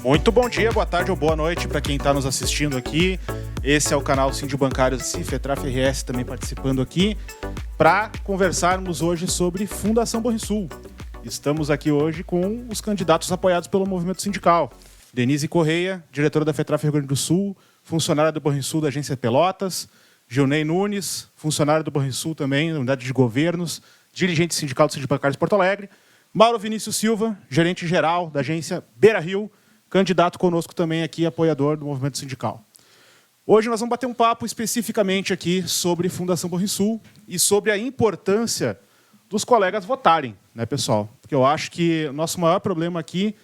Muito bom dia, boa tarde ou boa noite para quem está nos assistindo aqui. Esse é o canal Sindibancários Cifetraf RS também participando aqui para conversarmos hoje sobre Fundação Banrisul. Estamos aqui hoje com os candidatos apoiados pelo movimento sindical. Denise Correia, diretora da FETRAF Rio Grande do Sul, funcionária do Banrisul da agência Pelotas. Gilney Nunes, funcionário do Banrisul também, da unidade de governos, dirigente sindical do Sindibancários Porto Alegre. Mauro Vinícius Silva, gerente-geral da agência Beira Rio, candidato conosco também aqui, apoiador do movimento sindical. Hoje nós vamos bater um papo especificamente aqui sobre Fundação Banrisul e sobre a importância dos colegas votarem, né, pessoal? Porque eu acho que o nosso maior problema aqui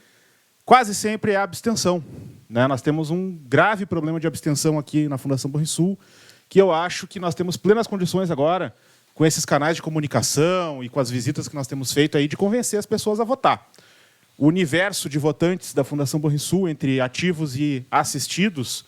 quase sempre é a abstenção, né? Nós temos um grave problema de abstenção aqui na Fundação Banrisul, que eu acho que nós temos plenas condições agora, com esses canais de comunicação e com as visitas que nós temos feito aí, de convencer as pessoas a votar. O universo de votantes da Fundação Banrisul, entre ativos e assistidos,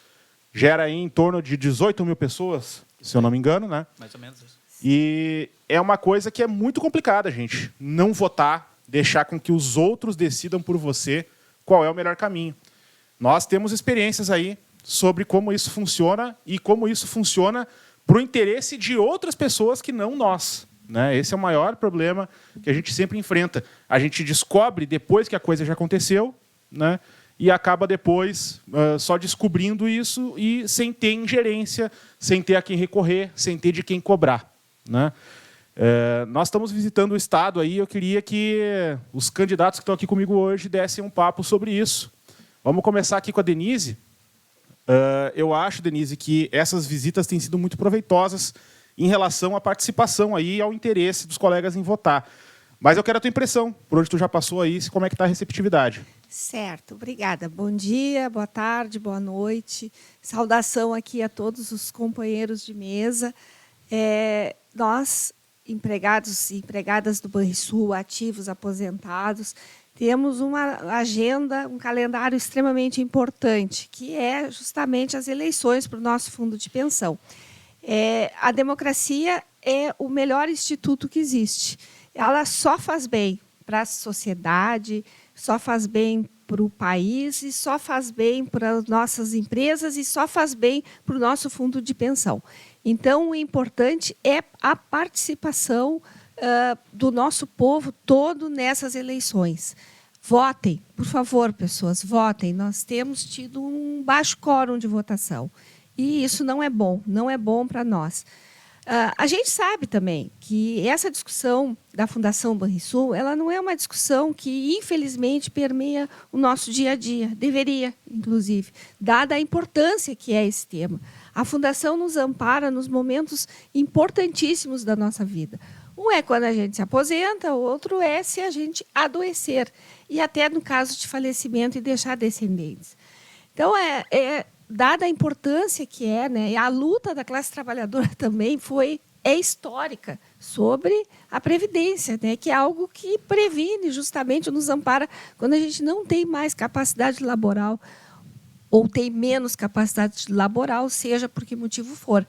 gera aí em torno de 18 mil pessoas, se eu não me engano, né? Mais ou menos isso. E é uma coisa que é muito complicada, gente. Não votar, deixar com que os outros decidam por você qual é o melhor caminho. Nós temos experiências aí sobre como isso funciona e como isso funciona para o interesse de outras pessoas que não nós, né? Esse é o maior problema que a gente sempre enfrenta. A gente descobre depois que a coisa já aconteceu, né? E acaba depois só descobrindo isso e sem ter ingerência, sem ter a quem recorrer, sem ter de quem cobrar, né? Nós estamos visitando o Estado aí, eu queria que os candidatos que estão aqui comigo hoje dessem um papo sobre isso. Vamos começar aqui com a Denise. Eu acho, Denise, que essas visitas têm sido muito proveitosas em relação à participação aí e ao interesse dos colegas em votar. Mas eu quero a tua impressão, por onde tu já passou aí, como é que está a receptividade. Certo, obrigada. Bom dia, boa tarde, boa noite. Saudação aqui a todos os companheiros de mesa. Nós, empregados e empregadas do Banrisul, ativos, aposentados, temos uma agenda, um calendário extremamente importante, que é justamente as eleições para o nosso fundo de pensão. A democracia é o melhor instituto que existe. Ela só faz bem para a sociedade, só faz bem para o país, e só faz bem para as nossas empresas, e só faz bem para o nosso fundo de pensão. Então, o importante é a participação do nosso povo todo nessas eleições. Votem, por favor, pessoas, votem. Nós temos tido um baixo quórum de votação. E isso não é bom para nós. A gente sabe também que essa discussão da Fundação Banrisul, ela não é uma discussão que, infelizmente, permeia o nosso dia a dia. Deveria, inclusive, dada a importância que é esse tema. A Fundação nos ampara nos momentos importantíssimos da nossa vida. Um é quando a gente se aposenta, o outro é se a gente adoecer. E até no caso de falecimento e deixar descendentes. Então, dada a importância que é, né, a luta da classe trabalhadora também é histórica sobre a Previdência, né, que é algo que previne, justamente, nos ampara quando a gente não tem mais capacidade laboral ou tem menos capacidade laboral, seja por que motivo for.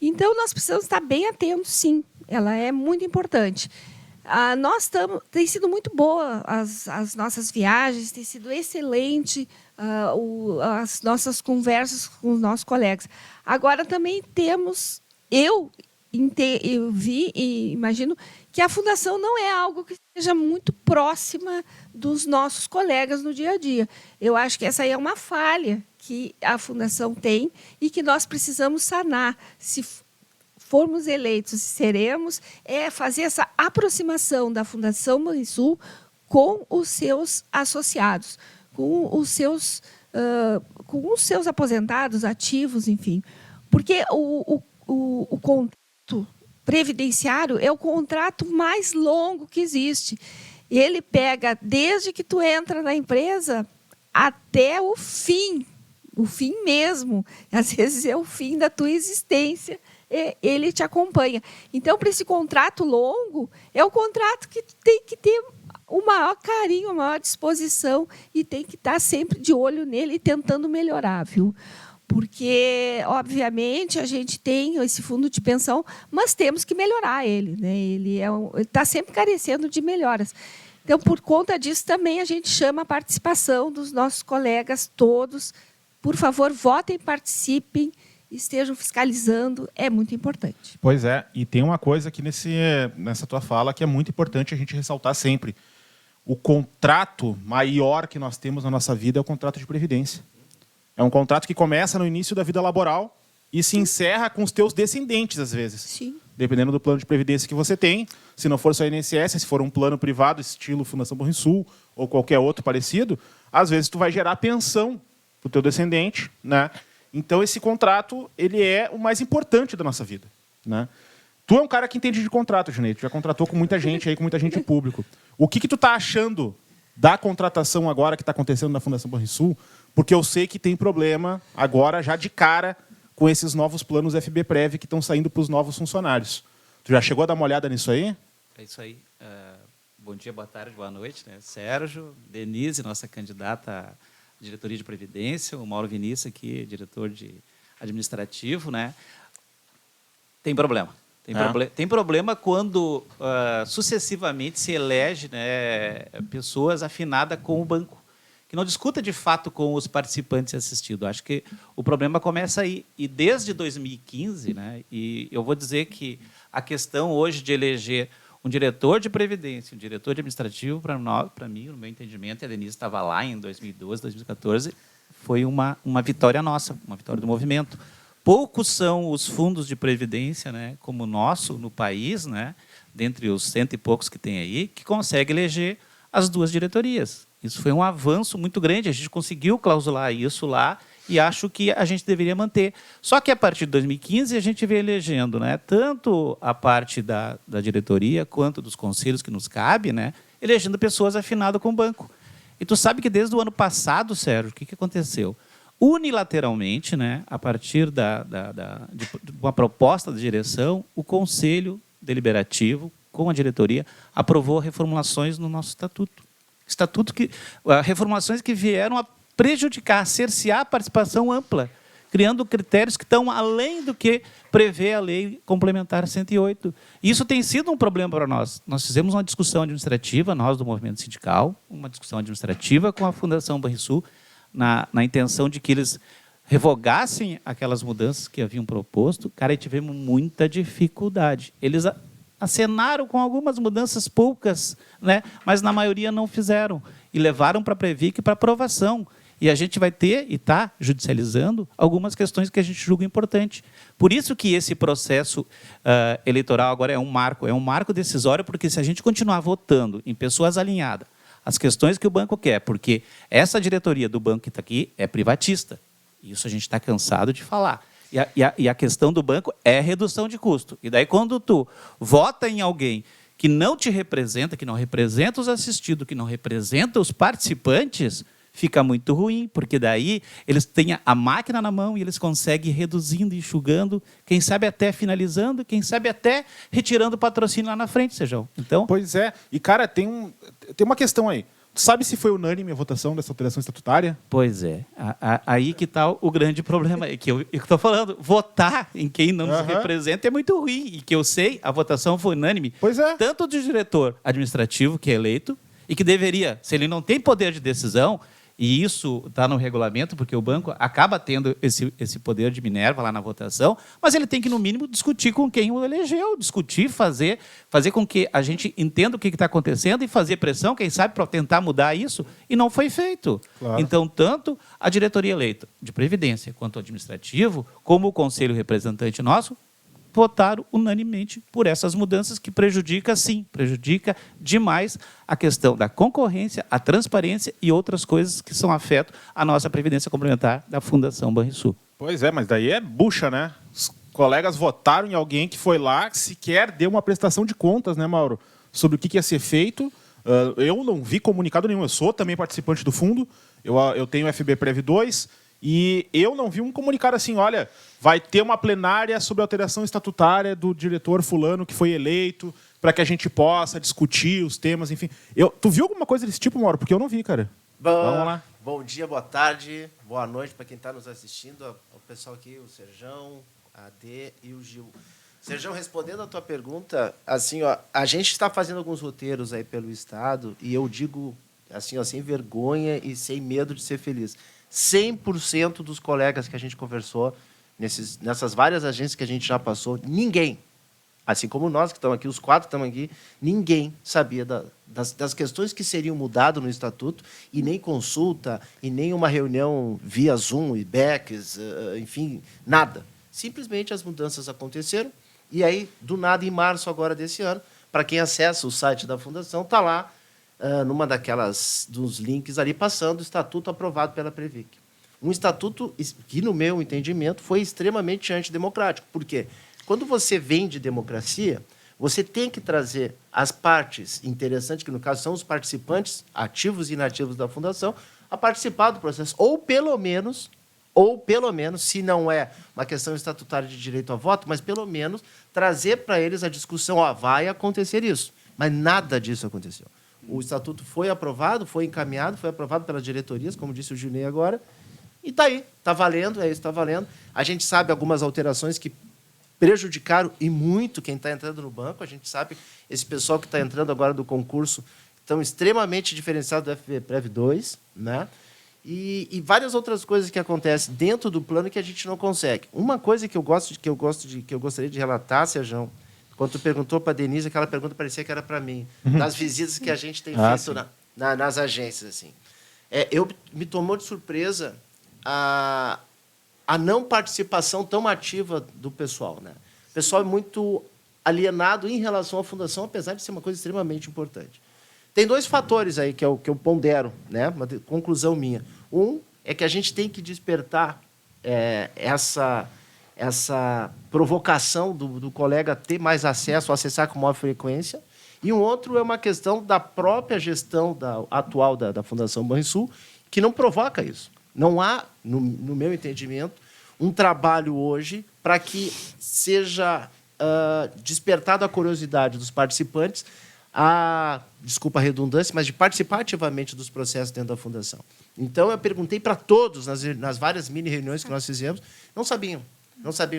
Então, nós precisamos estar bem atentos, sim. Ela é muito importante. Tem sido muito boa as nossas viagens, tem sido excelente as nossas conversas com os nossos colegas. Agora também temos, eu vi e imagino que a Fundação não é algo que seja muito próxima dos nossos colegas no dia a dia. Eu acho que essa aí é uma falha que a Fundação tem e que nós precisamos sanar. Se formos eleitos e seremos, fazer essa aproximação da Fundação Banrisul com os seus associados, com os seus aposentados, ativos, enfim. Porque o contrato previdenciário é o contrato mais longo que existe. Ele pega desde que tu entra na empresa até o fim mesmo. Às vezes é o fim da tua existência, ele te acompanha. Então, para esse contrato longo, é o contrato que tem que ter o maior carinho, a maior disposição e tem que estar sempre de olho nele e tentando melhorar, viu? Porque, obviamente, a gente tem esse fundo de pensão, mas temos que melhorar ele, né? Ele está sempre carecendo de melhoras. Então, por conta disso, também a gente chama a participação dos nossos colegas todos. Por favor, votem, participem, estejam fiscalizando, é muito importante. Pois é, e tem uma coisa aqui nessa tua fala que é muito importante a gente ressaltar sempre. O contrato maior que nós temos na nossa vida é o contrato de previdência. É um contrato que começa no início da vida laboral e se encerra com os teus descendentes, às vezes. Sim. Dependendo do plano de previdência que você tem. Se não for só INSS, se for um plano privado, estilo Fundação Banrisul ou qualquer outro parecido, às vezes tu vai gerar pensão para o teu descendente, né? Então, esse contrato ele é o mais importante da nossa vida, né? Tu é um cara que entende de contrato, Juneide. Tu já contratou com muita gente aí, com muita gente público. O que tu tá achando da contratação agora que está acontecendo na Fundação Banrisul? Porque eu sei que tem problema agora, já de cara, com esses novos planos FBPrev que estão saindo para os novos funcionários. Tu já chegou a dar uma olhada nisso aí? É isso aí. Bom dia, boa tarde, boa noite, né? Sérgio, Denise, nossa candidata à diretoria de Previdência, o Mauro Vinícius aqui, diretor de administrativo, né? Tem problema. Tem problema quando sucessivamente se elege, né, pessoas afinadas com o banco, que não discuta de fato com os participantes assistidos. Acho que o problema começa aí. E desde 2015, né, e eu vou dizer que a questão hoje de eleger um diretor de previdência, um diretor de administrativo, para mim, no meu entendimento, e a Denise estava lá em 2012, 2014, foi uma vitória nossa, uma vitória do movimento. Poucos são os fundos de previdência, né, como o nosso no país, né, dentre os 100 e poucos que tem aí, que consegue eleger as duas diretorias. Isso foi um avanço muito grande, a gente conseguiu clausular isso lá e acho que a gente deveria manter. Só que a partir de 2015 a gente vem elegendo, né, tanto a parte da diretoria quanto dos conselhos que nos cabe, né, elegendo pessoas afinadas com o banco. E tu sabe que desde o ano passado, Sérgio, o que aconteceu? Unilateralmente, né, a partir de uma proposta da direção, o Conselho Deliberativo, com a diretoria, aprovou reformulações no nosso estatuto. Reformulações que vieram a prejudicar, a cercear a participação ampla, criando critérios que estão além do que prevê a Lei Complementar 108. Isso tem sido um problema para nós. Nós fizemos uma discussão administrativa, nós do movimento sindical, uma discussão administrativa com a Fundação Banrisul, na intenção de que eles revogassem aquelas mudanças que haviam proposto. Cara, e tivemos muita dificuldade. Eles acenaram com algumas mudanças, poucas, né? Mas na maioria não fizeram. E levaram para a Previc para aprovação. E a gente vai ter, e está judicializando, algumas questões que a gente julga importante. Por isso que esse processo eleitoral agora é um marco decisório, porque se a gente continuar votando em pessoas alinhadas, as questões que o banco quer, porque essa diretoria do banco que está aqui é privatista. Isso a gente está cansado de falar. E a questão do banco é redução de custo. E daí, quando tu vota em alguém que não te representa, que não representa os assistidos, que não representa os participantes, fica muito ruim, porque daí eles têm a máquina na mão e eles conseguem ir reduzindo, enxugando, quem sabe até finalizando, quem sabe até retirando o patrocínio lá na frente, Sejão. Então... Pois é. E, cara, tem uma questão aí. Tu sabe se foi unânime a votação dessa alteração estatutária? Pois é. Aí que está o grande problema. É que eu estou falando, votar em quem não nos representa é muito ruim. E que eu sei, a votação foi unânime. Pois é. Tanto do diretor administrativo, que é eleito, e que deveria, se ele não tem poder de decisão, e isso está no regulamento, porque o banco acaba tendo esse poder de Minerva lá na votação, mas ele tem que, no mínimo, discutir com quem o elegeu, discutir, fazer com que a gente entenda o que está acontecendo e fazer pressão, quem sabe, para tentar mudar isso, e não foi feito. Claro. Então, tanto a diretoria eleita de Previdência quanto o administrativo, como o conselho representante nosso, votaram unanimemente por essas mudanças que prejudica demais a questão da concorrência, a transparência e outras coisas que são afeto à nossa previdência complementar da Fundação Banrisul. Pois é, mas daí é bucha, né? Os colegas votaram em alguém que foi lá, que sequer deu uma prestação de contas, né, Mauro? Sobre o que ia ser feito. Eu não vi comunicado nenhum. Eu sou também participante do fundo. Eu tenho o FBPrev 2. E eu não vi um comunicado assim, olha, vai ter uma plenária sobre a alteração estatutária do diretor fulano que foi eleito, para que a gente possa discutir os temas, enfim. Tu viu alguma coisa desse tipo, Mauro? Porque eu não vi, cara. Vamos lá. Bom dia, boa tarde, boa noite para quem está nos assistindo, o pessoal aqui, o Serjão, a Dê e o Gil. Serjão, respondendo a tua pergunta, assim, ó, a gente está fazendo alguns roteiros aí pelo Estado e eu digo, assim, ó, sem vergonha e sem medo de ser feliz, 100% dos colegas que a gente conversou, nessas várias agências que a gente já passou, ninguém, assim como nós que estamos aqui, os 4 estamos aqui, ninguém sabia das questões que seriam mudadas no Estatuto, e nem consulta, e nem uma reunião via Zoom, IBEX, enfim, nada. Simplesmente as mudanças aconteceram, e aí, do nada, em março agora desse ano, para quem acessa o site da Fundação, está lá, numa dos links ali, passando o Estatuto aprovado pela Previc. Um estatuto que, no meu entendimento, foi extremamente antidemocrático. Por quê? Quando você vende democracia, você tem que trazer as partes interessantes, que no caso são os participantes ativos e inativos da Fundação, a participar do processo. Ou pelo menos, se não é uma questão estatutária de direito a voto, mas pelo menos trazer para eles a discussão, vai acontecer isso. Mas nada disso aconteceu. O estatuto foi aprovado, foi encaminhado, foi aprovado pelas diretorias, como disse o Gilney agora, e está aí, está valendo, está valendo. A gente sabe algumas alterações que prejudicaram e muito quem está entrando no banco. A gente sabe esse pessoal que está entrando agora do concurso estão extremamente diferenciados do FBPrev 2, né? E várias outras coisas que acontecem dentro do plano que a gente não consegue. Uma coisa que eu gostaria de relatar, Serjão, quando tu perguntou para a Denise, aquela pergunta parecia que era para mim, das visitas que a gente tem feito nas agências, assim. Me tomou de surpresa a não participação tão ativa do pessoal, né? O pessoal é muito alienado em relação à Fundação, apesar de ser uma coisa extremamente importante. Tem 2 fatores aí que eu pondero, né? Uma conclusão minha. Um é que a gente tem que despertar essa provocação do colega ter mais acesso, acessar com maior frequência. E um outro é uma questão da própria gestão atual da Fundação Banrisul, que não provoca isso. Não há, no meu entendimento, um trabalho hoje para que seja despertada a curiosidade dos participantes, desculpa a redundância, mas de participar ativamente dos processos dentro da Fundação. Então, eu perguntei para todos, nas várias mini-reuniões que nós fizemos, não sabiam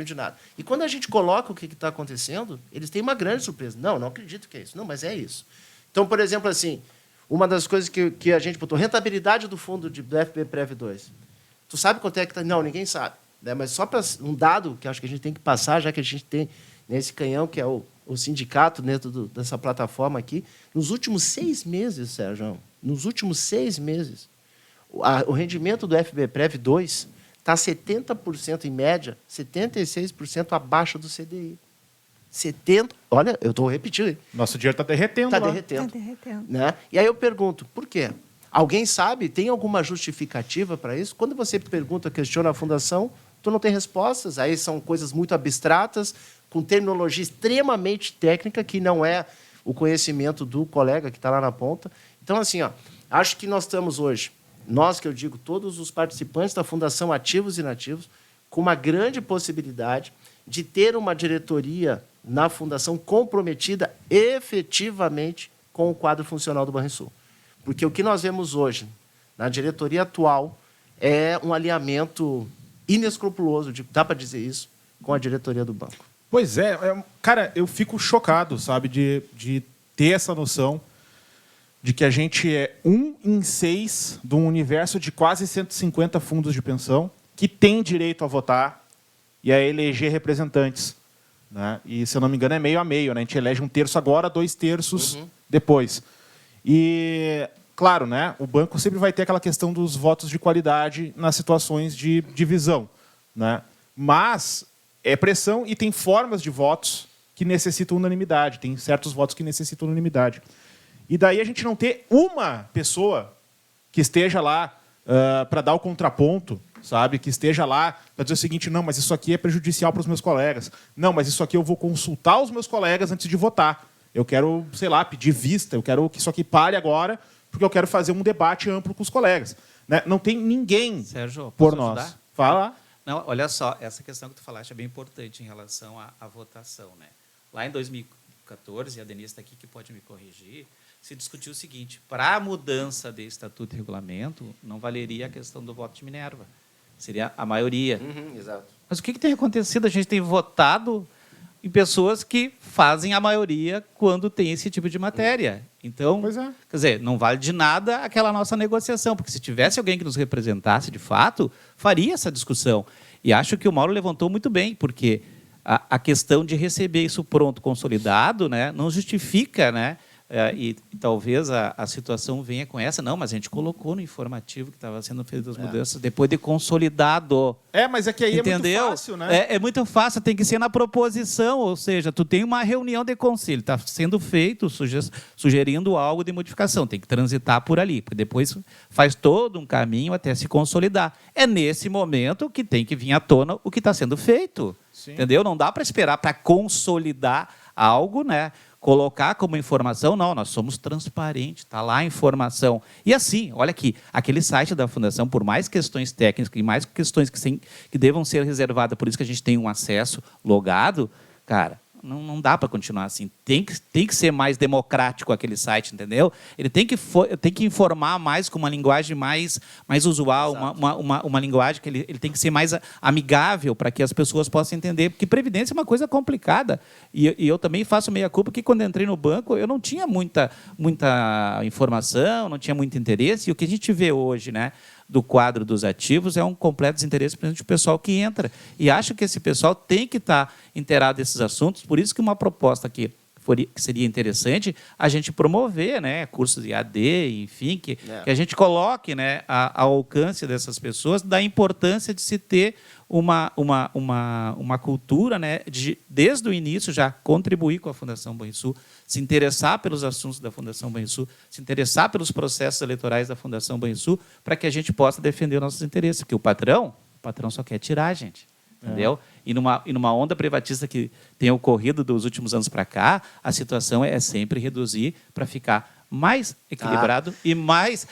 de nada. E quando a gente coloca o que está acontecendo, eles têm uma grande surpresa. Não acredito que é isso. Não, mas é isso. Então, por exemplo, assim, uma das coisas que a gente botou, rentabilidade do fundo do FBPrev 2. Tu sabe quanto é que está? Não, ninguém sabe. Né? Mas só para um dado que acho que a gente tem que passar, já que a gente tem nesse canhão, que é o sindicato dentro dessa plataforma aqui, nos últimos 6 meses, Sérgio, o rendimento do FBPrev 2 está 70%, em média, 76% abaixo do CDI. 70%, olha, eu estou repetindo. Hein? Nosso dinheiro está derretendo. Está derretendo. Né? E aí eu pergunto, por quê? Alguém sabe? Tem alguma justificativa para isso? Quando você pergunta, questiona a Fundação, tu não tem respostas. Aí são coisas muito abstratas, com terminologia extremamente técnica, que não é o conhecimento do colega que está lá na ponta. Então, assim, acho que nós estamos hoje, nós que eu digo, todos os participantes da Fundação, ativos e inativos, com uma grande possibilidade de ter uma diretoria na Fundação comprometida efetivamente com o quadro funcional do Banrisul. Porque o que nós vemos hoje, na diretoria atual, é um alinhamento inescrupuloso, dá para dizer isso, com a diretoria do banco. Pois cara, eu fico chocado, sabe, de ter essa noção de que a gente é 1 em 6 de um universo de quase 150 fundos de pensão que tem direito a votar e a eleger representantes. Né? E, se eu não me engano, é meio a meio. Né? A gente elege 1/3 agora, 2/3 depois. E, claro, né, o banco sempre vai ter aquela questão dos votos de qualidade nas situações de divisão. Né? Mas é pressão e tem formas de votos que necessitam unanimidade. Tem certos votos que necessitam unanimidade. E daí a gente não ter uma pessoa que esteja lá para dar o contraponto, sabe? Que esteja lá para dizer o seguinte, não, mas isso aqui é prejudicial para os meus colegas. Não, mas isso aqui eu vou consultar os meus colegas antes de votar. Eu quero, sei lá, pedir vista, eu quero que isso aqui pare agora, porque eu quero fazer um debate amplo com os colegas. Né? Não tem ninguém, Sérgio, por nós. Ajudar? Fala. Não, olha só, essa questão que tu falaste é bem importante em relação à votação. Né? Lá em 14, e a Denise está aqui que pode me corrigir, se discutiu o seguinte: para a mudança de estatuto e regulamento, não valeria a questão do voto de Minerva. Seria a maioria. Exato. Mas o que tem acontecido? A gente tem votado em pessoas que fazem a maioria quando tem esse tipo de matéria. Então, Pois é. quer dizer, não vale de nada aquela nossa negociação, porque se tivesse alguém que nos representasse de fato, faria essa discussão. E acho que o Mauro levantou muito bem, porque a questão de receber isso pronto, consolidado, né, não justifica, né, e talvez a situação venha com essa. Não, mas a gente colocou no informativo que estava sendo feitas as mudanças depois de consolidado. Mas é que aí Entendeu? é muito fácil, né? É muito fácil, tem que ser na proposição, ou seja, tu tem uma reunião de conselho, está sendo feito, sugerindo algo de modificação, tem que transitar por ali, porque depois faz todo um caminho até se consolidar. É nesse momento que tem que vir à tona o que está sendo feito. Sim. Entendeu? Não dá para esperar para consolidar algo, né? Colocar como informação, não, nós somos transparentes, está lá a informação. E assim, olha aqui, aquele site da Fundação, por mais questões técnicas e mais questões que devam ser reservadas, por isso que a gente tem um acesso logado, cara, não dá para continuar assim. Tem que ser mais democrático aquele site, entendeu? Ele tem que informar mais com uma linguagem mais usual, uma linguagem que ele tem que ser mais amigável para que as pessoas possam entender, porque previdência é uma coisa complicada. E eu também faço meia-culpa que quando entrei no banco eu não tinha muita informação, não tinha muito interesse. E o que a gente vê hoje, né, do quadro dos ativos é um completo desinteresse, principalmente do pessoal que entra. E acho que esse pessoal tem que estar inteirado desses assuntos, por isso que uma proposta que seria interessante a gente promover, né, cursos de AD, enfim, que a gente coloque, né, ao alcance dessas pessoas, da importância de se ter uma cultura, né, desde o início já contribuir com a Fundação Banrisul, se interessar pelos assuntos da Fundação Banrisul, se interessar pelos processos eleitorais da Fundação Banrisul, para que a gente possa defender os nossos interesses, porque o patrão só quer tirar a gente. Entendeu? E numa onda privatista que tem ocorrido dos últimos anos para cá, a situação é sempre reduzir para ficar mais equilibrado e mais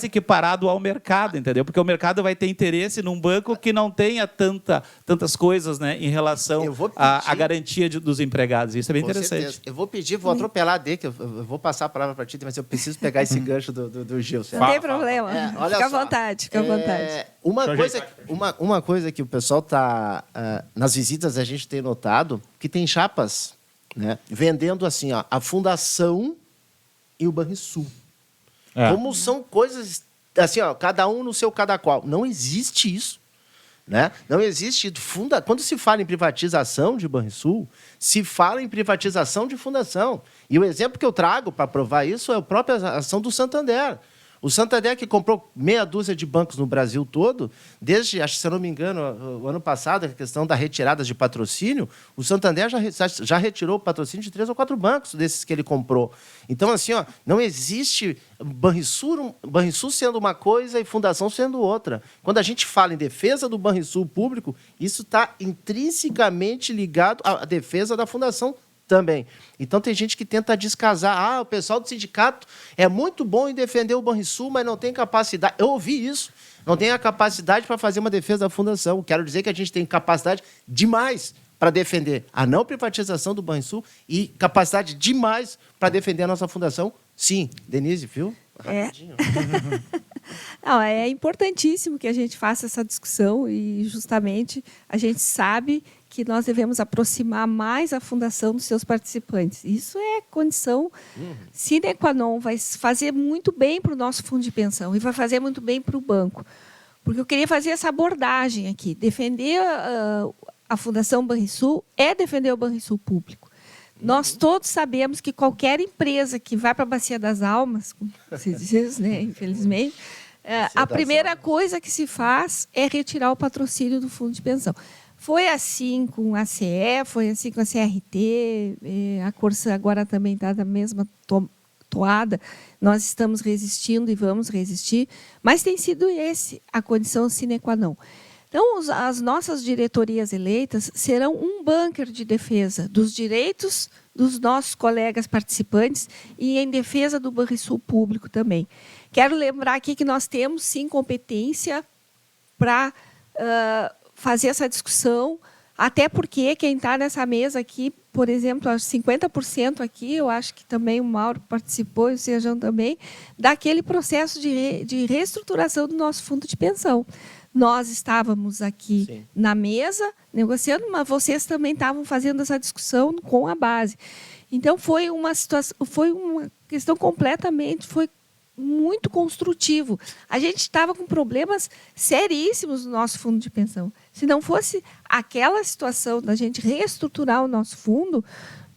equiparado ao mercado, entendeu? Porque o mercado vai ter interesse num banco que não tenha tantas coisas, né, em relação à garantia dos empregados. Isso é bem interessante. Certeza. Eu vou atropelar a D, que eu vou passar a palavra para ti, mas eu preciso pegar esse gancho do Gil. Não tem problema. Fica à vontade, fica à vontade. Uma coisa que o pessoal está... nas visitas a gente tem notado que tem chapas, né, vendendo assim, ó, a Fundação e o Banrisul. Como são coisas assim, ó, cada um no seu cada qual. Não existe isso, né? Não existe quando se fala em privatização de Banrisul, se fala em privatização de fundação. E o exemplo que eu trago para provar isso é a própria ação do Santander. O Santander, que comprou meia dúzia de bancos no Brasil todo, desde, acho que se eu não me engano, o ano passado, a questão da retirada de patrocínio, o Santander já retirou o patrocínio de 3 ou 4 bancos desses que ele comprou. Então, assim, ó, não existe Banrisul sendo uma coisa e Fundação sendo outra. Quando a gente fala em defesa do Banrisul público, isso está intrinsecamente ligado à defesa da Fundação também. Então, tem gente que tenta descasar. O pessoal do sindicato é muito bom em defender o Banrisul, mas não tem capacidade. Eu ouvi isso. Não tem a capacidade para fazer uma defesa da Fundação. Quero dizer que a gente tem capacidade demais para defender a não privatização do Banrisul e capacidade demais para defender a nossa Fundação. Sim, Denise, viu? Rapidinho. Não, é importantíssimo que a gente faça essa discussão e, justamente, a gente sabe que nós devemos aproximar mais a Fundação dos seus participantes. Isso é condição sine qua non, vai fazer muito bem para o nosso fundo de pensão e vai fazer muito bem para o banco. Porque eu queria fazer essa abordagem aqui. Defender a Fundação Banrisul é defender o Banrisul público. Nós todos sabemos que qualquer empresa que vai para a Bacia das Almas, como se diz, né, infelizmente, a primeira coisa que se faz é retirar o patrocínio do fundo de pensão. Foi assim com a CE, foi assim com a CRT, a Corsa agora também está na mesma toada. Nós estamos resistindo e vamos resistir, mas tem sido a condição sine qua non. Então, as nossas diretorias eleitas serão um bunker de defesa dos direitos dos nossos colegas participantes e em defesa do Banrisul público também. Quero lembrar aqui que nós temos, sim, competência para fazer essa discussão Até porque quem está nessa mesa aqui, por exemplo, 50% aqui, eu acho que também o Mauro participou, e o Sérgio também, daquele processo de reestruturação do nosso fundo de pensão. Nós estávamos aqui Sim. na mesa negociando, mas vocês também estavam fazendo essa discussão com a base. Então foi uma situação, foi uma questão completamente, foi muito construtivo. A gente estava com problemas seríssimos no nosso fundo de pensão. Se não fosse aquela situação da gente reestruturar o nosso fundo,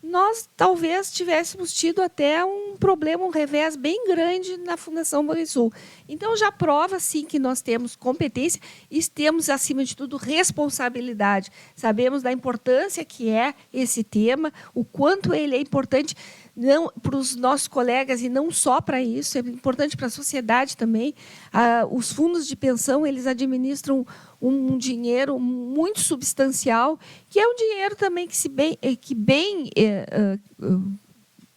nós talvez tivéssemos tido até um problema, um revés bem grande na Fundação Banrisul. Então, já prova, sim, que nós temos competência e temos, acima de tudo, responsabilidade. Sabemos da importância que é esse tema, o quanto ele é importante não para os nossos colegas e não só para isso, é importante para a sociedade também. Os fundos de pensão, eles administram um dinheiro muito substancial, que é um dinheiro também que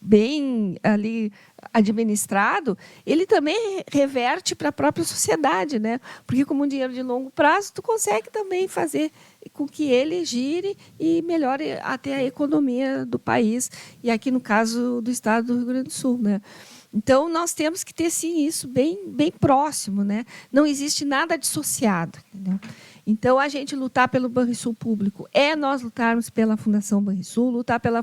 bem ali administrado, ele também reverte para a própria sociedade, né? Porque como um dinheiro de longo prazo, tu consegue também fazer com que ele gire e melhore até a economia do país, e aqui no caso do estado do Rio Grande do Sul, né? Então, nós temos que ter, sim, isso bem próximo, né? Não existe nada dissociado, entendeu? Então, a gente lutar pelo Banrisul público é nós lutarmos pela Fundação Banrisul, lutar pela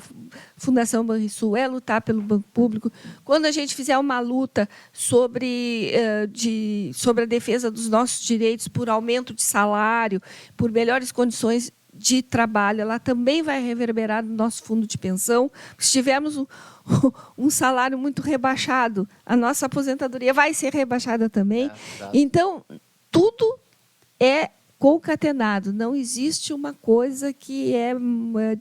Fundação Banrisul é lutar pelo banco público. Quando a gente fizer uma luta sobre a defesa dos nossos direitos por aumento de salário, por melhores condições de trabalho, ela também vai reverberar no nosso fundo de pensão. Se tivermos um salário muito rebaixado, a nossa aposentadoria vai ser rebaixada também. Então, tudo é concatenado, não existe uma coisa que é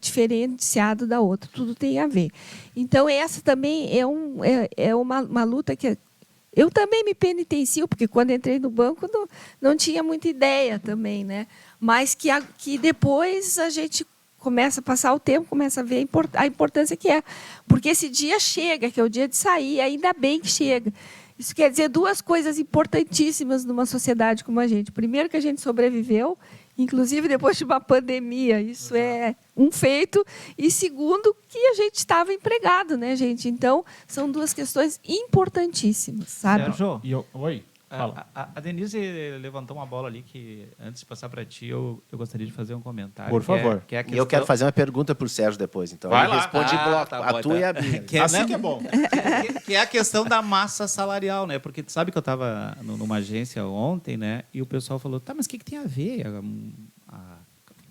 diferenciada da outra, tudo tem a ver. Então, essa também é uma luta que eu também me penitencio, porque quando entrei no banco não tinha muita ideia também, né? Mas que depois a gente começa a passar o tempo, começa a ver a importância que é. Porque esse dia chega, que é o dia de sair, ainda bem que chega. Isso quer dizer duas coisas importantíssimas numa sociedade como a gente. Primeiro, que a gente sobreviveu, inclusive depois de uma pandemia. Isso é um feito. E segundo, que a gente estava empregado, né, gente? Então, são duas questões importantíssimas, sabe? Sérgio, Oi. Fala. A Denise levantou uma bola ali que, antes de passar para ti, eu gostaria de fazer um comentário. Por favor. Que é a E questão... eu quero fazer uma pergunta para o Sérgio depois. Então, Vai ele lá. responde em bloco, Tá a bom, tua tá. e a minha. Assim que é bom. Que é a questão da massa salarial, né? Porque tu sabe que eu estava numa agência ontem, né? E o pessoal falou, tá, mas o que tem a ver a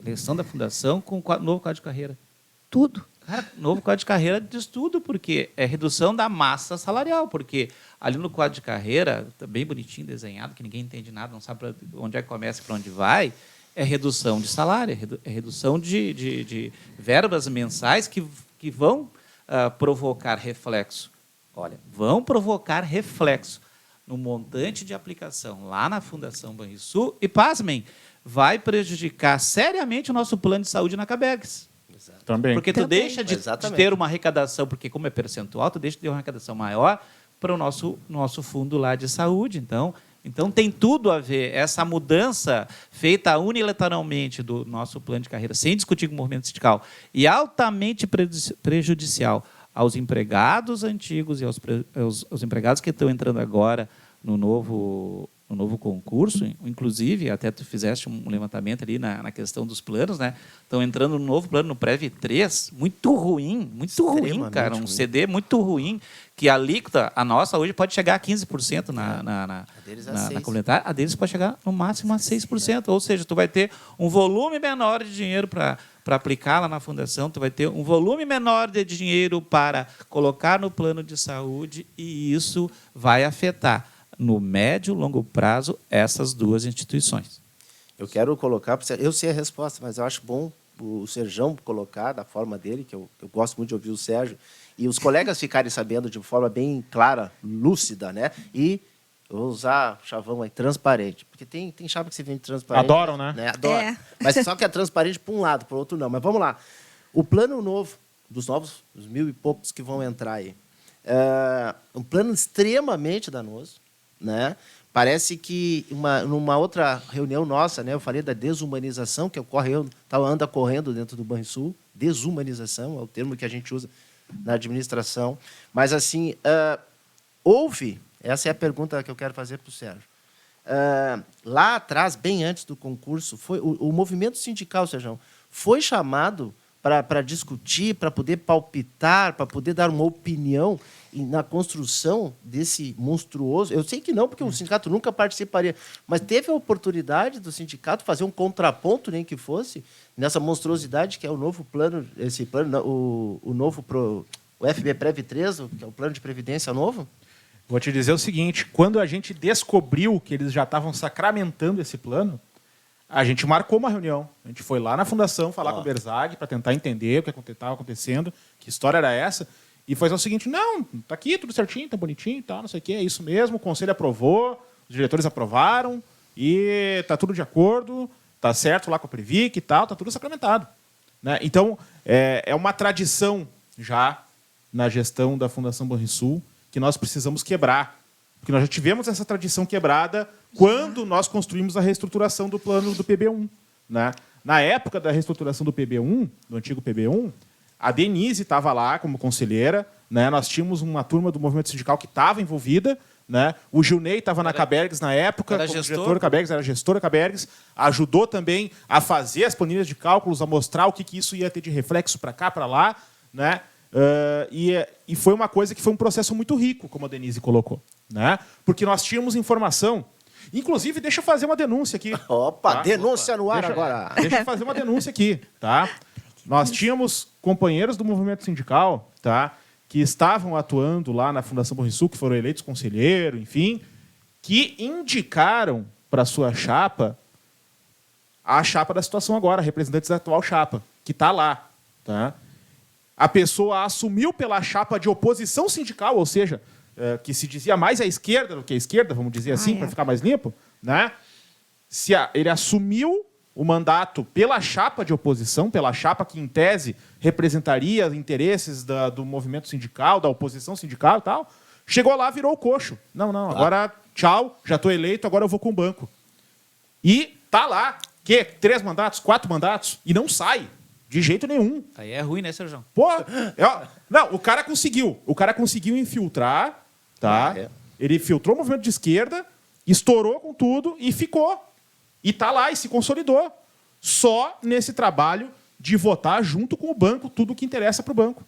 eleição da fundação com o novo quadro de carreira? Tudo. Cara, novo quadro de carreira diz tudo, porque é redução da massa salarial, porque ali no quadro de carreira, tá bem bonitinho, desenhado, que ninguém entende nada, não sabe pra onde é que começa e para onde vai, é redução de salário, é redução de verbas mensais que vão provocar reflexo. Olha, vão provocar reflexo no montante de aplicação lá na Fundação Banrisul e, pasmem, vai prejudicar seriamente o nosso plano de saúde na Cabergs. Também. Porque tu Também. deixa de Exatamente. ter uma arrecadação, porque como é percentual, tu deixa de ter uma arrecadação maior para o nosso fundo lá de saúde. Então tem tudo a ver. Essa mudança feita unilateralmente do nosso plano de carreira, sem discutir com o movimento sindical, e altamente prejudicial aos empregados antigos e aos empregados que estão entrando agora no novo concurso, inclusive, até tu fizeste um levantamento ali na questão dos planos, né? Estão entrando no novo plano, no Prev 3, muito ruim, cara, um CD muito ruim, que a alíquota, a nossa hoje pode chegar a 15% na complementar, a deles pode chegar no máximo a 6%, ou seja, tu vai ter um volume menor de dinheiro para aplicar lá na fundação, tu vai ter um volume menor de dinheiro para colocar no plano de saúde, e isso vai afetar no médio e longo prazo essas duas instituições. Eu quero colocar, eu sei a resposta, mas eu acho bom o Serjão colocar da forma dele, que eu gosto muito de ouvir o Sérgio, e os colegas ficarem sabendo de forma bem clara, lúcida, né? E eu vou usar o chavão aí, transparente. Porque tem chave que você vende transparente. Adoram, né? Adoram. É. Mas só que é transparente para um lado, para o outro não. Mas vamos lá. O plano novo, dos 1.000 e poucos que vão entrar aí, um plano extremamente danoso, né? parece que numa outra reunião nossa, né, eu falei da desumanização que anda correndo dentro do Banrisul. Desumanização é o termo que a gente usa na administração. Mas, assim, essa é a pergunta que eu quero fazer para o Sérgio. Lá atrás, bem antes do concurso, foi o movimento sindical, Sérgio, foi chamado para discutir, para poder palpitar, para poder dar uma opinião na construção desse monstruoso... Eu sei que não, porque o sindicato nunca participaria, mas teve a oportunidade do sindicato fazer um contraponto, nem que fosse, nessa monstruosidade que é o novo plano, o FB Prev 3, que é o plano de previdência novo? Vou te dizer o seguinte, quando a gente descobriu que eles já estavam sacramentando esse plano, a gente marcou uma reunião. A gente foi lá na fundação falar com o Berzag para tentar entender o que estava acontecendo, que história era essa, e foi o seguinte, não, tá aqui tudo certinho, tá bonitinho, tá, não sei o quê, é isso mesmo, o conselho aprovou, os diretores aprovaram, e tá tudo de acordo, tá certo lá com a Previc e tal, tá tudo sacramentado. Né? Então, é uma tradição já na gestão da Fundação Banrisul que nós precisamos quebrar. Porque nós já tivemos essa tradição quebrada quando nós construímos a reestruturação do plano do PB1. Né? Na época da reestruturação do PB1, do antigo PB1, a Denise estava lá como conselheira, né? Nós tínhamos uma turma do movimento sindical que estava envolvida, né? O Gilney estava na Cabergs na época, como diretor da Cabergs, era gestor da Cabergs, ajudou também a fazer as planilhas de cálculos, a mostrar o que isso ia ter de reflexo para cá, para lá. Né? E foi uma coisa que foi um processo muito rico, como a Denise colocou. Né? Porque nós tínhamos informação. Inclusive, deixa eu fazer uma denúncia aqui. Opa, tá? Denúncia no ar agora. Deixa eu fazer uma denúncia aqui. Tá? Nós tínhamos companheiros do movimento sindical, tá, que estavam atuando lá na Fundação Banrisul, que foram eleitos conselheiro, enfim, que indicaram para a sua chapa a chapa da situação agora, representantes da atual chapa, que está lá. Tá? A pessoa assumiu pela chapa de oposição sindical, ou seja, que se dizia mais à esquerda do que à esquerda, vamos dizer assim, para ficar mais limpo, né? Ele assumiu o mandato pela chapa de oposição, pela chapa que, em tese, representaria os interesses do movimento sindical, da oposição sindical e tal, chegou lá, virou o coxo. Não, agora, tchau, já estou eleito, agora eu vou com o banco. E tá lá, 3 mandatos, 4 mandatos, e não sai. De jeito nenhum. Aí é ruim, né, Sérgio? Pô, não, o cara conseguiu infiltrar, tá? Ele filtrou o movimento de esquerda, estourou com tudo e ficou. E tá lá e se consolidou. Só nesse trabalho de votar junto com o banco tudo o que interessa para o banco.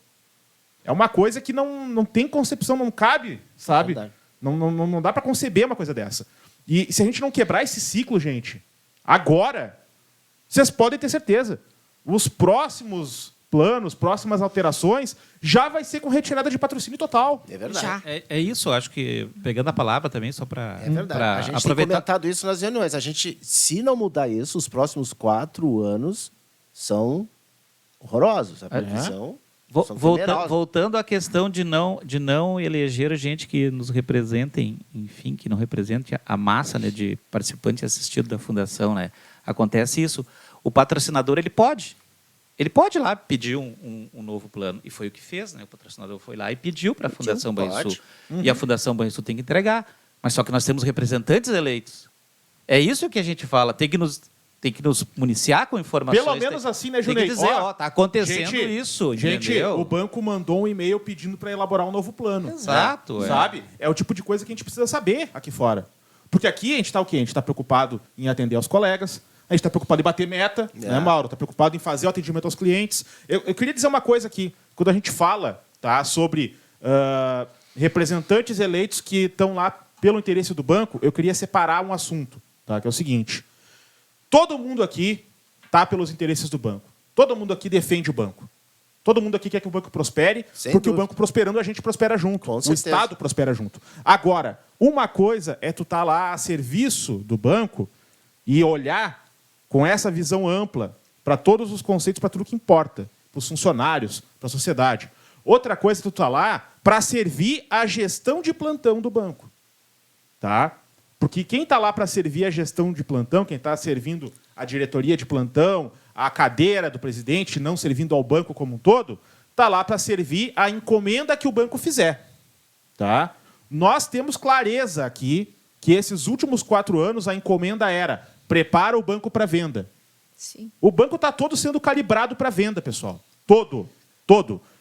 É uma coisa que não tem concepção, não cabe, sabe? Não dá para conceber uma coisa dessa. E se a gente não quebrar esse ciclo, gente, agora, vocês podem ter certeza, os próximos planos, próximas alterações, já vai ser com retirada de patrocínio total. É verdade. É isso, acho que, pegando a palavra também, só para É verdade. A gente tem comentado isso nas reuniões. A gente, se não mudar isso, os próximos 4 anos são horrorosos. A previsão... Voltando à questão de não eleger gente que nos representem, enfim, que não represente a massa, né, de participantes assistidos da fundação, né? Acontece isso. O patrocinador, ele pode ir lá pedir um novo plano. E foi o que fez, né? O patrocinador foi lá e pediu para a Fundação Banrisul. E a Fundação Banrisul tem que entregar. Mas só que nós temos representantes eleitos. É isso que a gente fala. Tem que nos municiar com informações. Pelo menos assim, né, Junei? Tem que dizer, está acontecendo isso. Gente, entendeu? o banco mandou um e-mail pedindo para elaborar um novo plano. Exato. Sabe? É o tipo de coisa que a gente precisa saber aqui fora. Porque aqui a gente está o quê? A gente está preocupado em atender aos colegas, a gente está preocupado em bater meta, né, Mauro? Está preocupado em fazer o atendimento aos clientes. Eu queria dizer uma coisa aqui. Quando a gente fala, tá, sobre representantes eleitos que estão lá pelo interesse do banco, eu queria separar um assunto, tá, que é o seguinte. Todo mundo aqui está pelos interesses do banco. Todo mundo aqui defende o banco. Todo mundo aqui quer que o banco prospere, porque o banco prosperando, a gente prospera junto. O Estado prospera junto. Agora, uma coisa é tu estar lá a serviço do banco e olhar com essa visão ampla para todos os conceitos, para tudo que importa, para os funcionários, para a sociedade. Outra coisa é tu estar lá para servir a gestão de plantão do banco. Tá? Porque quem está lá para servir a gestão de plantão, quem está servindo a diretoria de plantão, a cadeira do presidente, não servindo ao banco como um todo, está lá para servir a encomenda que o banco fizer. Tá? Nós temos clareza aqui que esses últimos 4 anos a encomenda era prepara o banco para venda. Sim. O banco está todo sendo calibrado para venda, pessoal. Todo.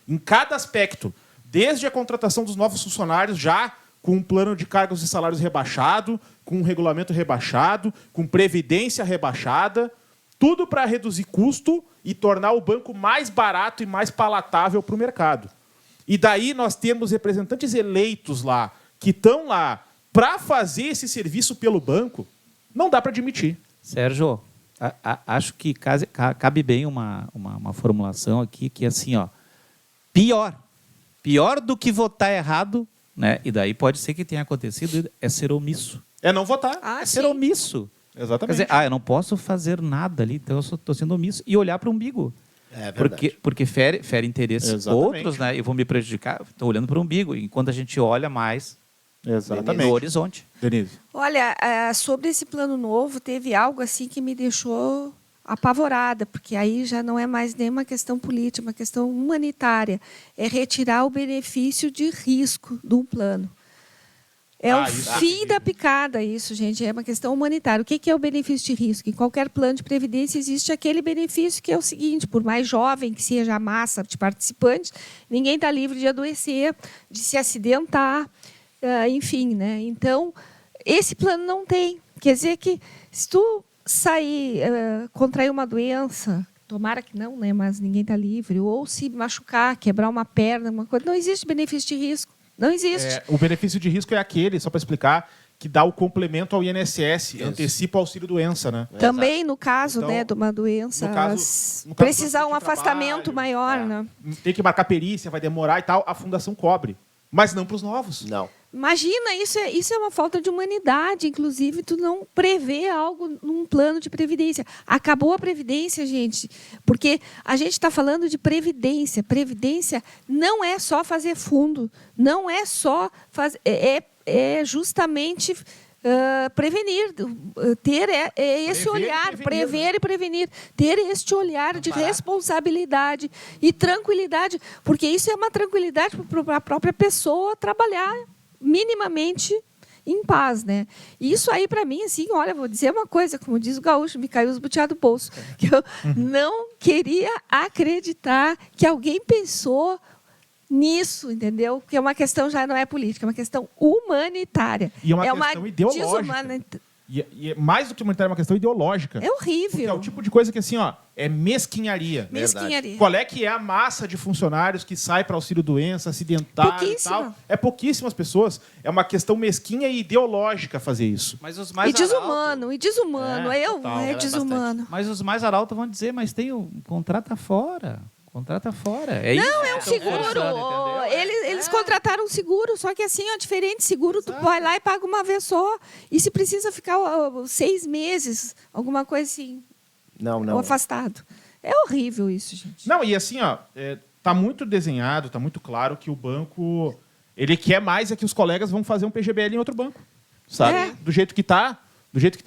Em cada aspecto. Desde a contratação dos novos funcionários, já com um plano de cargos e salários rebaixado, com um regulamento rebaixado, com previdência rebaixada. Tudo para reduzir custo e tornar o banco mais barato e mais palatável para o mercado. E daí nós temos representantes eleitos lá, que estão lá para fazer esse serviço pelo banco, não dá para admitir. Sérgio, acho que cabe bem uma formulação aqui que é assim, ó, pior do que votar errado, né? E daí pode ser que tenha acontecido, é ser omisso. É não votar. É ser omisso. Exatamente. Quer dizer, eu não posso fazer nada ali, então eu estou sendo omisso e olhar para o umbigo. É verdade. Porque fere interesses Exatamente. outros, né? E vão me prejudicar. Estou olhando para o umbigo, enquanto a gente olha mais Exatamente. no horizonte. Denise. Olha, sobre esse plano novo, teve algo assim que me deixou apavorada, porque aí já não é mais nem uma questão política, uma questão humanitária. É retirar o benefício de risco de um plano. É o fim da picada isso, gente. É uma questão humanitária. O que é o benefício de risco? Em qualquer plano de previdência existe aquele benefício que é o seguinte, por mais jovem que seja a massa de participantes, ninguém está livre de adoecer, de se acidentar, enfim, né? Então, esse plano não tem. Quer dizer que se tu sair, contrair uma doença, tomara que não, né? Mas ninguém está livre, ou se machucar, quebrar uma perna, uma coisa, não existe benefício de risco. Não existe. O benefício de risco é aquele, só para explicar, que dá o complemento ao INSS, antecipa o auxílio-doença, né? Também, no caso, Então, né, de uma doença, no caso precisar do um afastamento trabalho, maior, né? Tem que marcar perícia, vai demorar e tal, a fundação cobre. Mas não para os novos. Não. Imagina, isso é uma falta de humanidade, inclusive, tu não prevê algo num plano de previdência. Acabou a previdência, gente, porque a gente está falando de previdência. Previdência não é só fazer fundo, não é só fazer, é justamente prevenir, ter esse olhar, prever e prevenir, ter este olhar de responsabilidade e tranquilidade, porque isso é uma tranquilidade para a própria pessoa trabalhar minimamente em paz, né? E isso aí, para mim, assim, olha, vou dizer uma coisa, como diz o gaúcho, me caiu os buteados do bolso, que eu não queria acreditar que alguém pensou nisso, entendeu? Porque é uma questão já não é política, é uma questão humanitária. E é uma questão ideológica. E mais do que humanitária, é uma questão ideológica. É horrível. Porque é o tipo de coisa que, assim, ó, é mesquinharia. Mesquinharia. Qual é que é a massa de funcionários que sai para auxílio-doença, acidentário e tal? É pouquíssimas pessoas. É uma questão mesquinha e ideológica fazer isso. Mas os mais desumano. Total. Desumano. Mas os mais arautos vão dizer, mas tem o contrata fora. Contrata fora. É não, isso é um seguro. Eles contrataram um seguro, só que assim, ó, diferente seguro, tu vai lá e paga uma vez só. E se precisa ficar 6 meses, alguma coisa assim, ou afastado. É horrível isso, gente. Não, e assim, ó, tá muito desenhado, tá muito claro que o banco, ele quer mais é que os colegas vão fazer um PGBL em outro banco, sabe? Do jeito que tá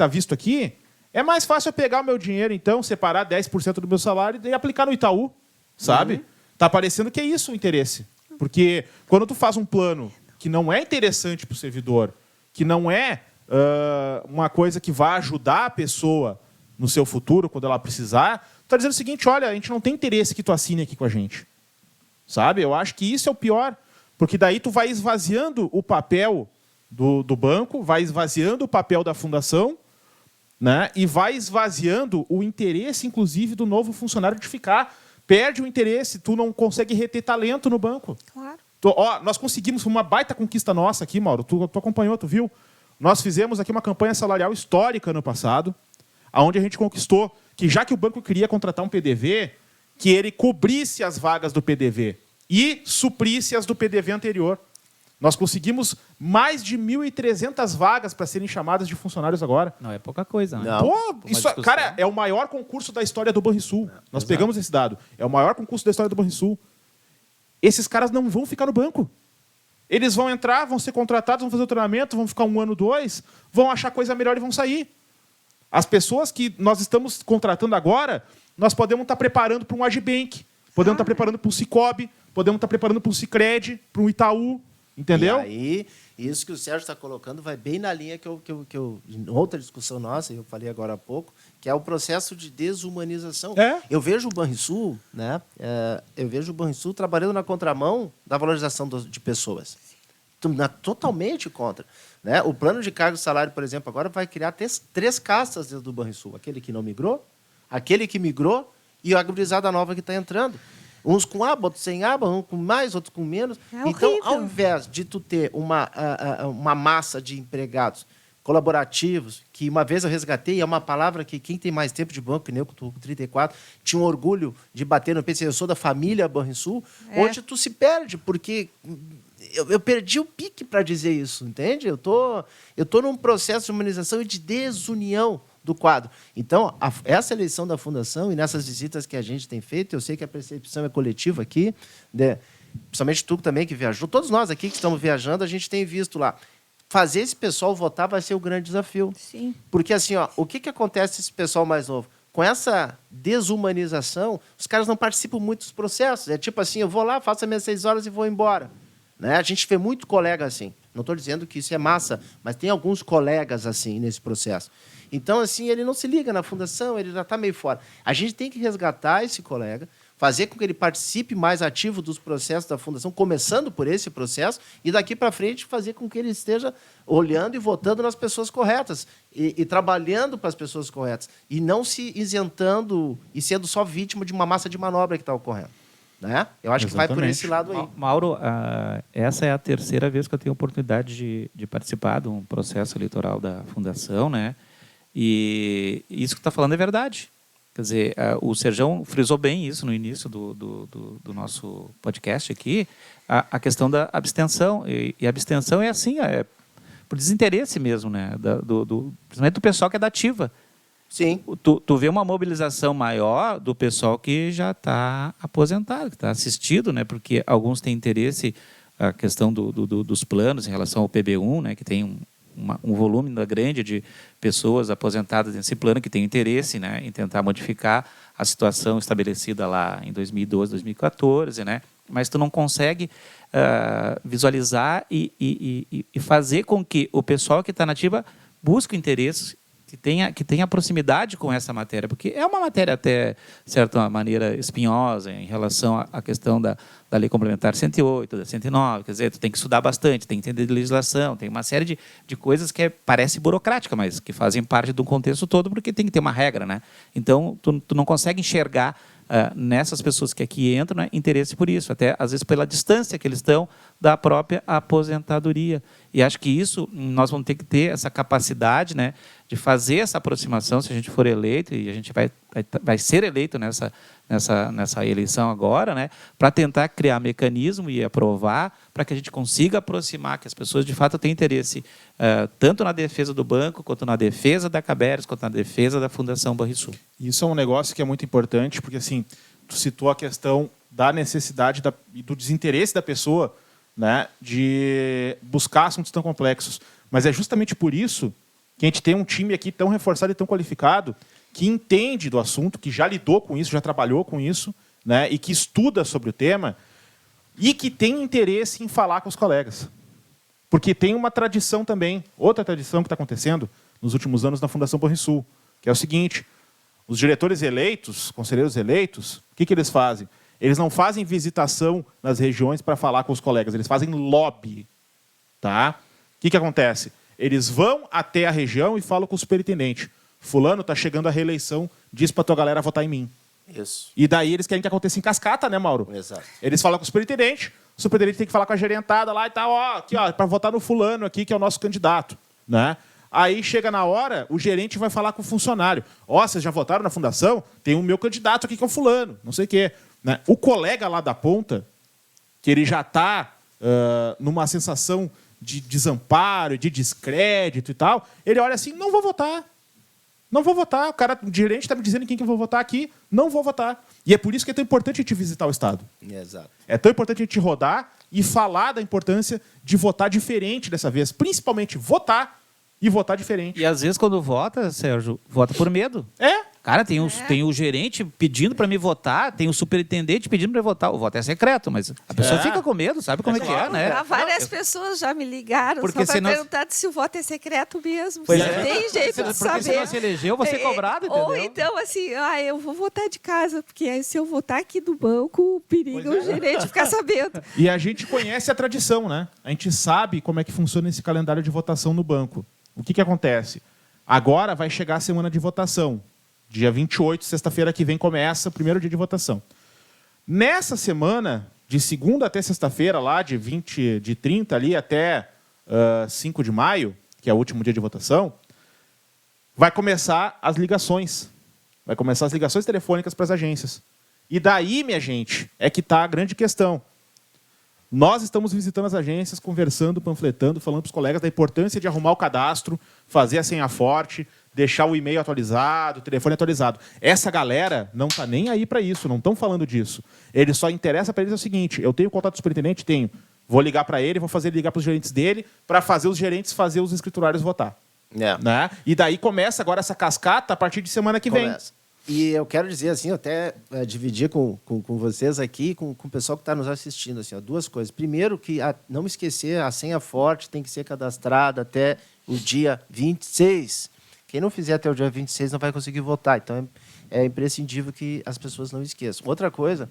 visto aqui, é mais fácil eu pegar o meu dinheiro, então, separar 10% do meu salário e aplicar no Itaú. Sabe? Tá parecendo que é isso o interesse. Porque quando tu faz um plano que não é interessante para o servidor, que não é uma coisa que vai ajudar a pessoa no seu futuro, quando ela precisar, tu tá dizendo o seguinte, olha, a gente não tem interesse que tu assine aqui com a gente. Sabe? Eu acho que isso é o pior. Porque daí tu vai esvaziando o papel do banco, vai esvaziando o papel da fundação, né? E vai esvaziando o interesse, inclusive, do novo funcionário de ficar. Perde o interesse, tu não consegue reter talento no banco. Claro. Nós conseguimos uma baita conquista nossa aqui, Mauro. Tu acompanhou, tu viu? Nós fizemos aqui uma campanha salarial histórica no passado, onde a gente conquistou que, já que o banco queria contratar um PDV, que ele cobrisse as vagas do PDV e suprisse as do PDV anterior. Nós conseguimos mais de 1.300 vagas para serem chamadas de funcionários agora. Não é pouca coisa, né? Isso, cara, é o maior concurso da história do Banrisul. Nós pegamos esse dado. É o maior concurso da história do Banrisul. Esses caras não vão ficar no banco. Eles vão entrar, vão ser contratados, vão fazer o treinamento, vão ficar 1 ano, 2, vão achar coisa melhor e vão sair. As pessoas que nós estamos contratando agora, nós podemos estar preparando para um Agibank, podemos estar preparando para um Cicobi, podemos estar preparando para um Sicredi, para um Itaú. Entendeu? E isso que o Sérgio está colocando vai bem na linha que eu em outra discussão nossa, eu falei agora há pouco, que é o processo de desumanização. Eu vejo o Banrisul, né? Eu vejo o Banrisul trabalhando na contramão da valorização de pessoas. Totalmente contra. Né? O plano de cargo e salário, por exemplo, agora vai criar três castas dentro do Banrisul. Aquele que não migrou, aquele que migrou e a gurizada nova que está entrando. Uns com aba, outros sem aba, uns com mais, outros com menos. Então, ao invés de tu ter uma massa de empregados colaborativos, que uma vez eu resgatei, é uma palavra que quem tem mais tempo de banco, que nem eu, com 34, tinha um orgulho de bater no peito, eu sou da família Banrisul, hoje tu se perde, porque eu perdi o pique para dizer isso, entende? Eu tô num processo de humanização e de desunião do quadro. Então, essa eleição da Fundação e nessas visitas que a gente tem feito, eu sei que a percepção é coletiva aqui, né? Principalmente tu também que viajou, todos nós aqui que estamos viajando, a gente tem visto lá. Fazer esse pessoal votar vai ser o grande desafio. Sim. Porque, assim, o que acontece com esse pessoal mais novo? Com essa desumanização, os caras não participam muito dos processos. É tipo assim, eu vou lá, faço as minhas 6 horas e vou embora. Né? A gente vê muito colega assim. Não estou dizendo que isso é massa, mas tem alguns colegas assim nesse processo. Então, assim, ele não se liga na fundação, ele já está meio fora. A gente tem que resgatar esse colega, fazer com que ele participe mais ativo dos processos da fundação, começando por esse processo, e daqui para frente fazer com que ele esteja olhando e votando nas pessoas corretas, e trabalhando para as pessoas corretas, e não se isentando e sendo só vítima de uma massa de manobra que está ocorrendo. Né? Eu acho que vai por esse lado aí. Mauro, essa é a terceira vez que eu tenho a oportunidade de participar de um processo eleitoral da Fundação, né? E isso que está falando é verdade. Quer dizer, o Serjão frisou bem isso no início do nosso podcast aqui, a questão da abstenção. E a abstenção é assim, por desinteresse mesmo, né? Principalmente do pessoal que é da ativa. Sim. Tu vê uma mobilização maior do pessoal que já está aposentado, que está assistido, né? Porque alguns têm interesse, a questão dos planos em relação ao PB1, né? Que tem um volume grande de pessoas aposentadas nesse plano que tem interesse, né, em tentar modificar a situação estabelecida lá em 2012, 2014, né? Mas tu não consegue visualizar e fazer com que o pessoal que está na ativa busque o interesse, que tenha proximidade com essa matéria, porque é uma matéria até, de certa maneira, espinhosa em relação à questão da Lei Complementar 108, da 109, quer dizer, tu tem que estudar bastante, tem que entender de legislação, tem uma série de coisas que parece burocrática, mas que fazem parte do contexto todo, porque tem que ter uma regra, né? Então, tu não consegue enxergar nessas pessoas que aqui entram, né, interesse por isso, até às vezes pela distância que eles estão da própria aposentadoria. E acho que isso, nós vamos ter que ter essa capacidade, né, de fazer essa aproximação, se a gente for eleito, e a gente vai ser eleito nessa eleição agora, né, para tentar criar mecanismo e aprovar, para que a gente consiga aproximar, que as pessoas de fato tenham interesse, tanto na defesa do banco, quanto na defesa da Caberes, quanto na defesa da Fundação Banrisul. Isso é um negócio que é muito importante, porque assim, tu citou a questão da necessidade e do desinteresse da pessoa, né, de buscar assuntos tão complexos. Mas é justamente por isso que a gente tem um time aqui tão reforçado e tão qualificado, que entende do assunto, que já lidou com isso, já trabalhou com isso, né, e que estuda sobre o tema, e que tem interesse em falar com os colegas. Porque tem uma tradição também, outra tradição que está acontecendo nos últimos anos na Fundação Banrisul, que é o seguinte: os diretores eleitos, conselheiros eleitos, o que eles fazem? Eles não fazem visitação nas regiões para falar com os colegas, eles fazem lobby. Tá? O que acontece? Eles vão até a região e falam com o superintendente. Fulano está chegando à reeleição, diz para a tua galera votar em mim. Isso. E daí eles querem que aconteça em cascata, né, Mauro? Exato. Eles falam com o superintendente tem que falar com a gerentada lá e tal, para votar no fulano aqui, que é o nosso candidato. Né? Aí chega na hora, o gerente vai falar com o funcionário. Vocês já votaram na fundação? Tem o meu candidato aqui que é o fulano, não sei o quê. Né? O colega lá da ponta, que ele já está numa sensação de desamparo, de descrédito e tal, ele olha assim, não vou votar. Não vou votar. O gerente está me dizendo quem que eu vou votar aqui, não vou votar. E é por isso que é tão importante a gente visitar o Estado. Exato. É tão importante a gente rodar e falar da importância de votar diferente dessa vez. Principalmente votar e votar diferente. E às vezes quando vota, Sérgio, vota por medo. Cara, tem o gerente pedindo para me votar, tem o superintendente pedindo para me votar. O voto é secreto, mas a pessoa fica com medo, sabe como é que é, né? Várias pessoas já me ligaram Porque só para perguntar se o voto é secreto mesmo. Pois se tem jeito de porque saber. se não se elegeu, você é cobrado, entendeu? Ou então, assim, eu vou votar de casa, porque aí, se eu votar aqui do banco, o perigo é o gerente ficar sabendo. E a gente conhece a tradição, né? A gente sabe como é que funciona esse calendário de votação no banco. O que acontece? Agora vai chegar a semana de votação. Dia 28, sexta-feira que vem, começa o primeiro dia de votação. Nessa semana, de segunda até sexta-feira, lá de 30 ali até 5 de maio, que é o último dia de votação, vai começar as ligações. Vai começar as ligações telefônicas para as agências. E daí, minha gente, é que está a grande questão. Nós estamos visitando as agências, conversando, panfletando, falando para os colegas da importância de arrumar o cadastro, fazer a senha forte, deixar o e-mail atualizado, o telefone atualizado. Essa galera não está nem aí para isso, não estão falando disso. Ele só interessa para eles o seguinte: eu tenho contato do superintendente? Tenho. Vou ligar para ele, vou fazer ele ligar para os gerentes dele, para fazer os gerentes fazer os escriturários votar. Né? E daí começa agora essa cascata a partir de semana que vem. E eu quero dizer, assim, até dividir com vocês aqui, com o pessoal que está nos assistindo, assim, duas coisas. Primeiro, que não esquecer, a senha forte tem que ser cadastrada até o dia 26. Quem não fizer até o dia 26 não vai conseguir votar. Então, é imprescindível que as pessoas não esqueçam. Outra coisa,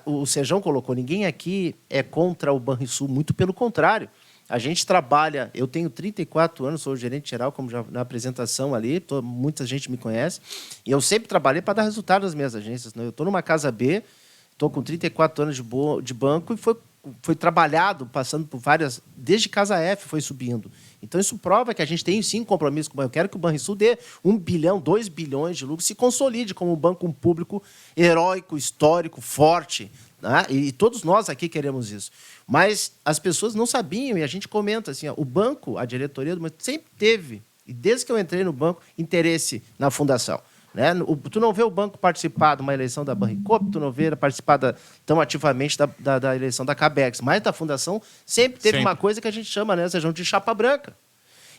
o Sejão colocou, ninguém aqui é contra o Banrisul, muito pelo contrário. A gente trabalha, eu tenho 34 anos, sou gerente geral, como já na apresentação ali, muita gente me conhece, e eu sempre trabalhei para dar resultado nas minhas agências. Né? Eu estou numa casa B, estou com 34 anos de banco e foi trabalhado, passando por várias, desde casa F foi subindo. Então, isso prova que a gente tem, sim, compromisso com o banco. Eu quero que o Banrisul dê 1 bilhão, 2 bilhões de lucro, se consolide como um banco público heróico, histórico, forte. Né? E todos nós aqui queremos isso. Mas as pessoas não sabiam, e a gente comenta assim, o banco, a diretoria do banco, sempre teve, e desde que eu entrei no banco, interesse na fundação. Né? Tu não vê o banco participar de uma eleição da Banricope, tu não vê ele participar tão ativamente da eleição da Cabex, mas da fundação sempre teve uma coisa que a gente chama, né, Sejão, de chapa branca.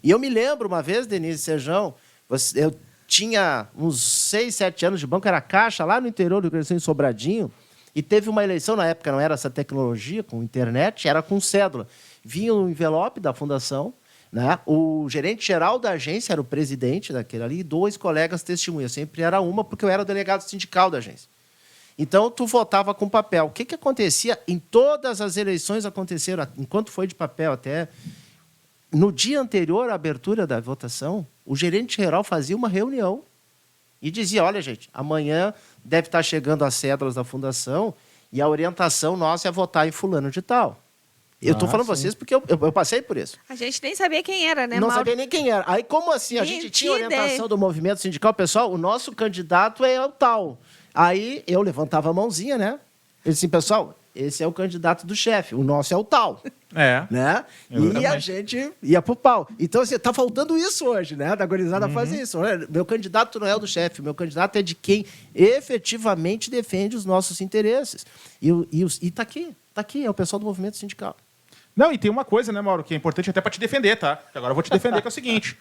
E eu me lembro uma vez, Denise Sejão, eu tinha uns 6, 7 anos de banco, era caixa, lá no interior do Rio Grande do Sul, em Sobradinho, e teve uma eleição, na época não era essa tecnologia, com internet, era com cédula. Vinha o envelope da fundação, né? O gerente-geral da agência era o presidente daquele ali, e 2 colegas testemunhas. Sempre era uma, porque eu era o delegado sindical da agência. Então, tu votava com papel. O que acontecia? Em todas as eleições aconteceram, enquanto foi de papel até... No dia anterior à abertura da votação, o gerente-geral fazia uma reunião e dizia, olha, gente, amanhã deve estar chegando as cédulas da fundação e a orientação nossa é votar em fulano de tal. Eu estou falando para vocês porque eu passei por isso. A gente nem sabia quem era, né, Não Mauro? sabia nem quem era. Aí, como assim? A gente tinha orientação do movimento sindical. Pessoal, o nosso candidato é o tal. Aí, eu levantava a mãozinha, né? Eu disse assim, pessoal, esse é o candidato do chefe. O nosso é o tal. Né? E a gente ia pro pau. Então, assim, tá faltando isso hoje, né? Da gurizada fazer isso. Olha, meu candidato não é o do chefe, meu candidato é de quem efetivamente defende os nossos interesses. E tá aqui, é o pessoal do movimento sindical. Não, e tem uma coisa, né, Mauro, que é importante até para te defender, tá? Agora eu vou te defender, que é o seguinte.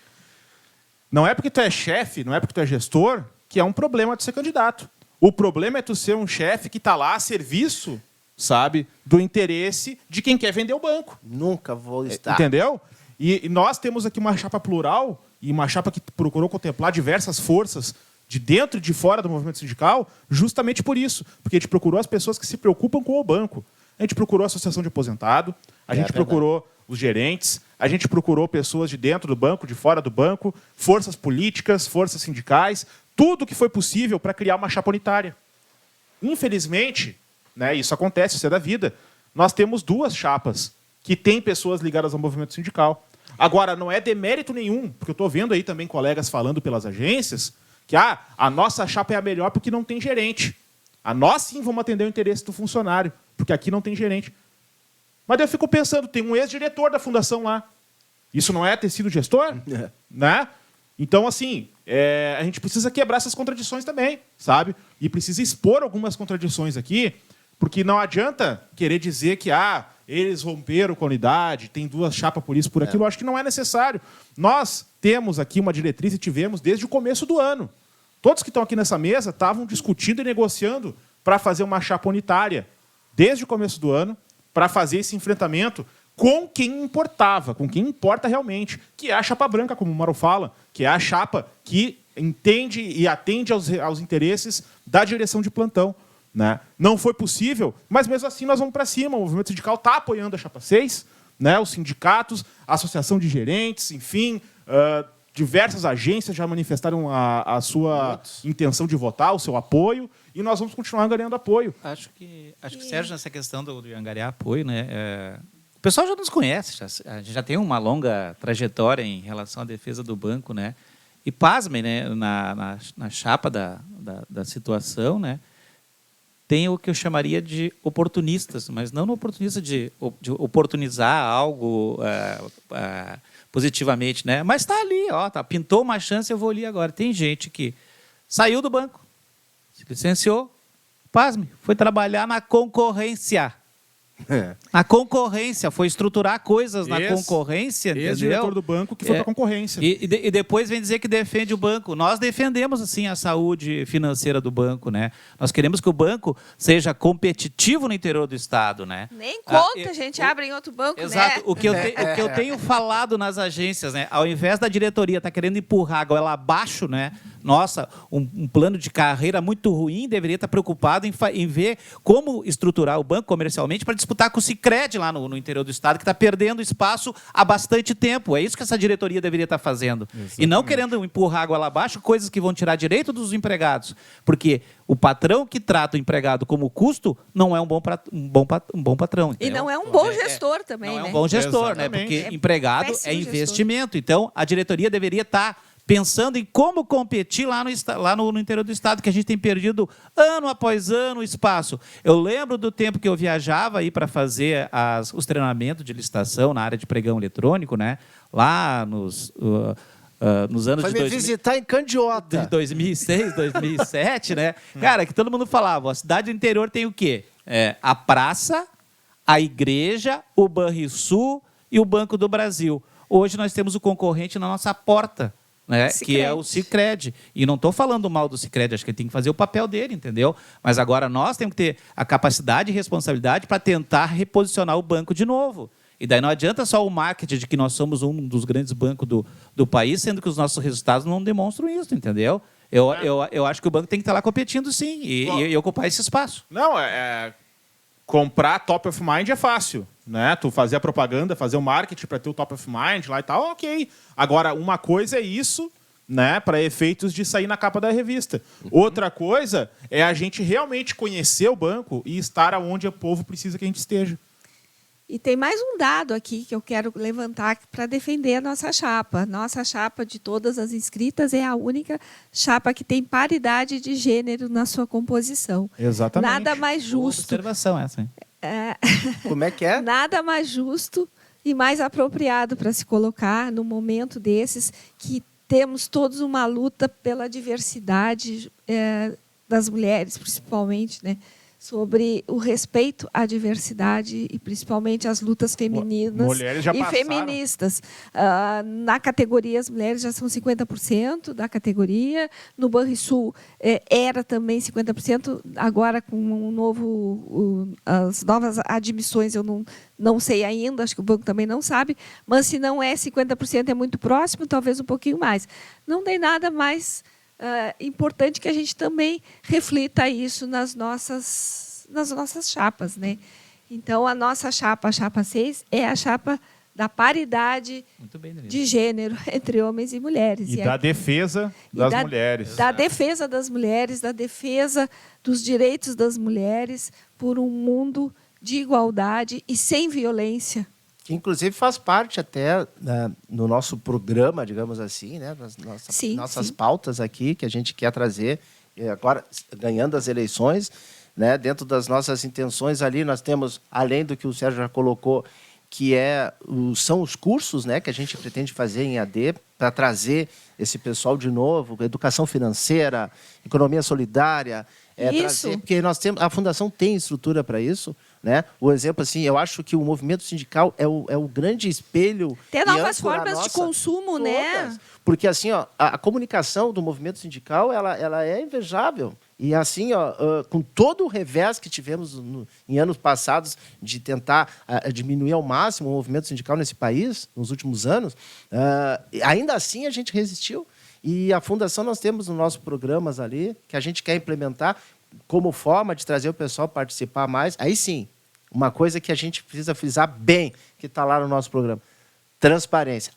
Não é porque tu é chefe, não é porque tu é gestor, que é um problema tu ser candidato. O problema é tu ser um chefe que tá lá a serviço, sabe, do interesse de quem quer vender o banco. Nunca vou estar. Entendeu? E nós temos aqui uma chapa plural e uma chapa que procurou contemplar diversas forças de dentro e de fora do movimento sindical, justamente por isso. Porque a gente procurou as pessoas que se preocupam com o banco. A gente procurou a associação de aposentado, a gente procurou os gerentes, a gente procurou pessoas de dentro do banco, de fora do banco, forças políticas, forças sindicais, tudo que foi possível para criar uma chapa unitária. Infelizmente, né, isso acontece, isso é da vida, nós temos 2 chapas que têm pessoas ligadas ao movimento sindical. Agora, não é demérito nenhum, porque eu estou vendo aí também colegas falando pelas agências que a nossa chapa é a melhor porque não tem gerente. Nós sim vamos atender o interesse do funcionário, porque aqui não tem gerente. Mas eu fico pensando, tem um ex-diretor da fundação lá. Isso não é ter sido gestor? Né? Então, assim, a gente precisa quebrar essas contradições também, sabe? E precisa expor algumas contradições aqui, porque não adianta querer dizer que eles romperam com a unidade, tem 2 chapas por isso, por aquilo. Eu acho que não é necessário. Nós temos aqui uma diretriz e tivemos desde o começo do ano. Todos que estão aqui nessa mesa estavam discutindo e negociando para fazer uma chapa unitária desde o começo do ano, para fazer esse enfrentamento com quem importava, com quem importa realmente, que é a chapa branca, como o Mauro fala, que é a chapa que entende e atende aos interesses da direção de plantão. Né? Não foi possível, mas mesmo assim nós vamos para cima. O movimento sindical está apoiando a chapa 6, né? Os sindicatos, a associação de gerentes, enfim, diversas agências já manifestaram a sua intenção de votar, o seu apoio, e nós vamos continuar angariando apoio. Acho que Sérgio, nessa questão de angariar apoio, né? O pessoal já nos conhece, a gente já tem uma longa trajetória em relação à defesa do banco, né? E pasmem, né? Na chapa da situação, né? Tem o que eu chamaria de oportunistas, mas não no oportunista de oportunizar algo positivamente, né? Mas está ali, ó, pintou uma chance, eu vou ali agora. Tem gente que saiu do banco, se licenciou, pasme, foi trabalhar na concorrência. Na concorrência, foi estruturar coisas na concorrência, entendeu? Ex-diretor do banco que foi para a concorrência. E depois vem dizer que defende o banco. Nós defendemos, assim, a saúde financeira do banco, né? Nós queremos que o banco seja competitivo no interior do Estado, né? Nem conta, a gente abre em outro banco, exato. né? O que eu tenho falado nas agências, né? Ao invés da diretoria estar querendo empurrar a goela abaixo, né? Nossa, um plano de carreira muito ruim, deveria estar preocupado em ver como estruturar o banco comercialmente para disputar com o Sicredi lá no interior do Estado, que está perdendo espaço há bastante tempo. É isso que essa diretoria deveria estar fazendo. Exatamente. E não querendo empurrar a goela abaixo coisas que vão tirar direito dos empregados. Porque o patrão que trata o empregado como custo não é um bom patrão. Entendeu? E não é um bom gestor também, não né? É um bom gestor, Exatamente. né? Porque empregado é investimento. Gestor. Então, a diretoria deveria estar pensando em como competir lá no interior do Estado, que a gente tem perdido ano após ano espaço. Eu lembro do tempo que eu viajava aí para fazer os treinamentos de licitação na área de pregão eletrônico, né? Lá nos anos Foi de me visitar em Candiota. de 2006, 2007, né? Cara, que todo mundo falava, a cidade do interior tem o quê? A praça, a igreja, o Banrisul e o Banco do Brasil. Hoje nós temos o concorrente na nossa porta, né? Que é o Sicredi. E não estou falando mal do Sicredi, acho que ele tem que fazer o papel dele, entendeu? Mas agora nós temos que ter a capacidade e responsabilidade para tentar reposicionar o banco de novo. E daí não adianta só o marketing de que nós somos um dos grandes bancos do país, sendo que os nossos resultados não demonstram isso, entendeu? Eu acho que o banco tem que estar lá competindo, sim, e ocupar esse espaço. Não, comprar top of mind é fácil, né? Tu fazer a propaganda, fazer o marketing para ter o top of mind lá e tal, ok. Agora, uma coisa é isso, né, para efeitos de sair na capa da revista. Outra coisa é a gente realmente conhecer o banco e estar onde o povo precisa que a gente esteja. E tem mais um dado aqui que eu quero levantar para defender a nossa chapa. Nossa chapa, de todas as inscritas, é a única chapa que tem paridade de gênero na sua composição. Exatamente. Nada mais Boa justo. observação essa, hein? Como é que é? Nada mais justo e mais apropriado para se colocar no momento desses que temos todos uma luta pela diversidade das mulheres, principalmente, né? Sobre o respeito à diversidade e principalmente as lutas femininas e feministas. Na categoria, as mulheres já são 50% da categoria. No Banrisul era também 50%. Agora, com as novas admissões, eu não sei ainda, acho que o banco também não sabe. Mas se não é 50%, é muito próximo, talvez um pouquinho mais. Não tem nada mais importante que a gente também reflita isso nas nossas chapas, né? Então, a nossa chapa, a chapa 6, é a chapa da paridade de gênero entre homens e mulheres. E da defesa das mulheres. Da defesa das mulheres, da defesa dos direitos das mulheres por um mundo de igualdade e sem violência. Que, inclusive, faz parte até no nosso programa, digamos assim, né? Nossas pautas aqui que a gente quer trazer. Agora, ganhando as eleições, né? Dentro das nossas intenções ali, nós temos, além do que o Sérgio já colocou, que são os cursos, né, que a gente pretende fazer em AD para trazer esse pessoal de novo, educação financeira, economia solidária, Isso. Trazer, porque a fundação tem estrutura para isso, né? O exemplo, assim, eu acho que o movimento sindical é o grande espelho. Ter novas formas de consumo, né? Porque, assim, ó, a comunicação do movimento sindical, ela é invejável. E, assim, ó, com todo o revés que tivemos em anos passados de tentar diminuir ao máximo o movimento sindical nesse país, nos últimos anos, ainda assim a gente resistiu. E a Fundação nós temos nos nossos programas ali, que a gente quer implementar como forma de trazer o pessoal a participar mais. Aí sim, uma coisa que a gente precisa frisar bem, que está lá no nosso programa. Transparência.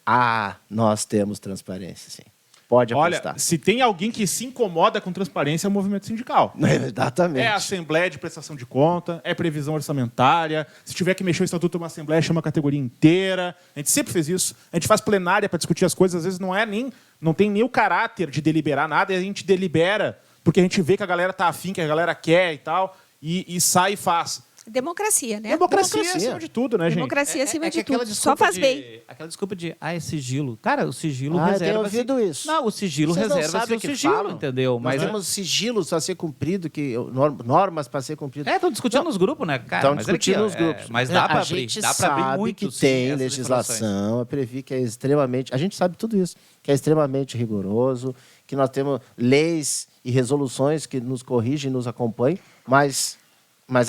Nós temos transparência, sim. Pode apostar. Olha, se tem alguém que se incomoda com transparência, é o movimento sindical. Exatamente. É a assembleia de prestação de conta, é previsão orçamentária. Se tiver que mexer o estatuto de uma assembleia, chama a categoria inteira. A gente sempre fez isso. A gente faz plenária para discutir as coisas. Às vezes não tem nem o caráter de deliberar nada, e a gente delibera porque a gente vê que a galera tá afim, que a galera quer e tal, e sai e faz. Democracia, né? Democracia acima de tudo, né, gente? Democracia acima de aquela tudo. Só faz bem. Aquela desculpa de, é sigilo. Cara, o sigilo Eu reserva... tenho ouvido isso. Não, o sigilo Vocês não reserva sabem o o que sigilo, falam? entendeu? Nós temos sigilos a ser cumprido, normas para ser cumprido. Estão discutindo nos grupos, né, cara? Estão Mas discutindo aqui, nos grupos. Mas dá para a abrir. gente Dá para abrir sabe muito, que sim, tem essas legislação, a Previ que é extremamente... A gente sabe tudo isso, que é extremamente rigoroso, que nós temos leis e resoluções que nos corrigem, nos acompanham, mas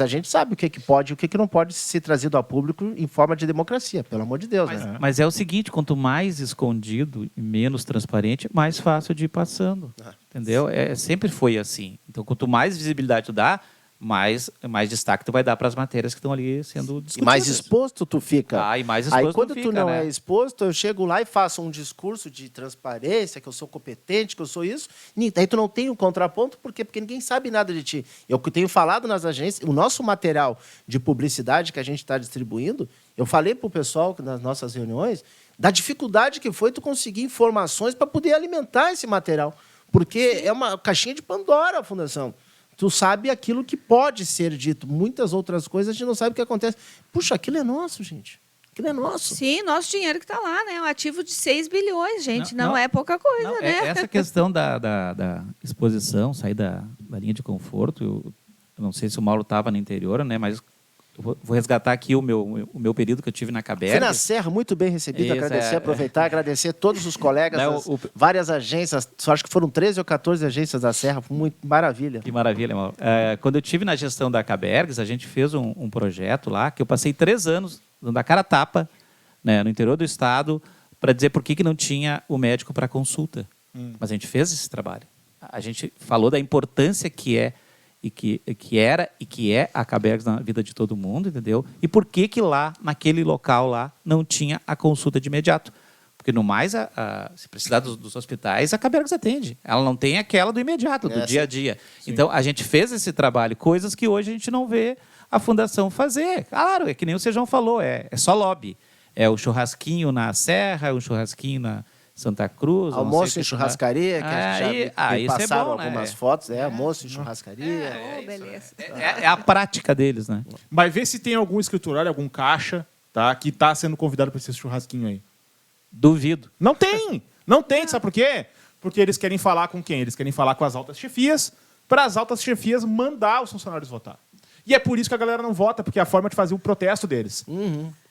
a gente sabe o que pode e o que não pode ser trazido ao público em forma de democracia, pelo amor de Deus. Mas é o seguinte, quanto mais escondido e menos transparente, mais fácil de ir passando. Entendeu? Sempre foi assim. Então, quanto mais visibilidade tu dá, mais destaque tu vai dar para as matérias que estão ali sendo discutidas. E mais exposto tu fica. E mais exposto Aí quando tu tu fica, não né? é exposto, eu chego lá e faço um discurso de transparência, que eu sou competente, que eu sou isso. Aí tu não tem um contraponto, por quê? Porque ninguém sabe nada de ti. Eu tenho falado nas agências, o nosso material de publicidade que a gente está distribuindo, eu falei para o pessoal nas nossas reuniões da dificuldade que foi tu conseguir informações para poder alimentar esse material. Porque é uma caixinha de Pandora a Fundação. Tu sabe aquilo que pode ser dito. Muitas outras coisas a gente não sabe o que acontece. Puxa, aquilo é nosso, gente. Aquilo é nosso. Sim, nosso dinheiro que está lá, né? Um ativo de 6 bilhões, gente. Não é pouca coisa, né? Essa questão da exposição, sair da linha de conforto, eu não sei se o Mauro estava no interior, né? Mas eu vou resgatar aqui o meu período que eu tive na Caberg. Fui na Serra, muito bem recebido. Aproveitar, agradecer a todos os colegas, várias agências, acho que foram 13 ou 14 agências da Serra, muito maravilha. Que maravilha, Mauro. Quando eu estive na gestão da Cabergs, a gente fez um projeto lá, que eu passei 3 anos dando a cara a tapa, né, no interior do estado, para dizer por que não tinha o médico para consulta. Mas a gente fez esse trabalho. A gente falou da importância que é e que era e que é a Cabergs na vida de todo mundo, entendeu? E por que lá, naquele local lá, não tinha a consulta de imediato? Porque no mais, se precisar dos hospitais, a Cabergs atende. Ela não tem aquela do imediato, do dia a dia. Sim. Então, a gente fez esse trabalho, coisas que hoje a gente não vê a Fundação fazer. Claro, é que nem o Sejão falou, é só lobby. É o churrasquinho na Serra, é o churrasquinho na Santa Cruz. Almoço em churrascaria, que a gente já passaram bom, algumas né? fotos. Almoço em churrascaria. Beleza. É a prática deles, né? Mas vê se tem algum escriturário, algum caixa, tá, que está sendo convidado para esse churrasquinho aí. Duvido. Não tem! Não tem, sabe por quê? Porque eles querem falar com quem? Eles querem falar com as altas chefias, para as altas chefias mandar os funcionários votar. E é por isso que a galera não vota, porque é a forma de fazer o protesto deles.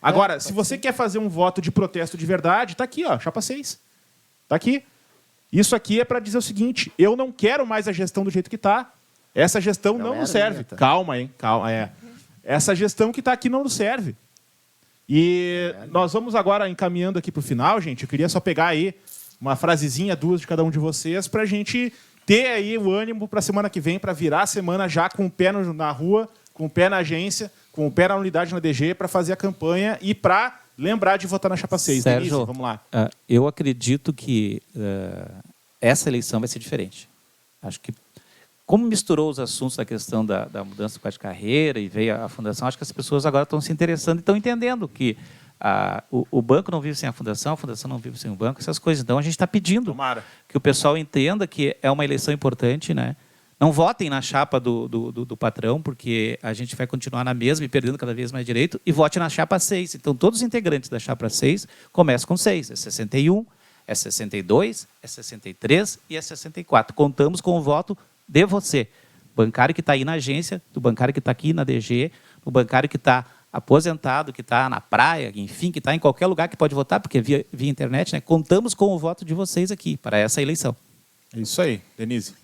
Agora, se você quer fazer um voto de protesto de verdade, tá aqui, ó, chapa 6. Tá aqui. Isso aqui é para dizer o seguinte: eu não quero mais a gestão do jeito que está. Essa gestão não nos serve. Calma, hein? Calma, Essa gestão que está aqui não nos serve. E nós vamos agora encaminhando aqui para o final, gente. Eu queria só pegar aí uma frasezinha, 2 de cada um de vocês, para a gente ter aí o ânimo para a semana que vem, para virar a semana já com o pé na rua, com o pé na agência, com o pé na unidade na DG, para fazer a campanha e para lembrar de votar na chapa 6. Sérgio, Denise, vamos lá. Eu acredito que essa eleição vai ser diferente. Acho que, como misturou os assuntos da questão da mudança de carreira e veio a fundação, acho que as pessoas agora estão se interessando e estão entendendo que o banco não vive sem a fundação não vive sem o banco, essas coisas. Então, a gente está pedindo que o pessoal entenda que é uma eleição importante, né? Não votem na chapa do patrão, porque a gente vai continuar na mesma e perdendo cada vez mais direito, e vote na chapa 6. Então, todos os integrantes da chapa 6 começam com 6. É 61, é 62, é 63 e é 64. Contamos com o voto de você. bancário que está aí na agência, do bancário que está aqui na DG, do bancário que está aposentado, que está na praia, enfim, que está em qualquer lugar que pode votar, porque via internet, né? Contamos com o voto de vocês aqui para essa eleição. É isso aí, Denise.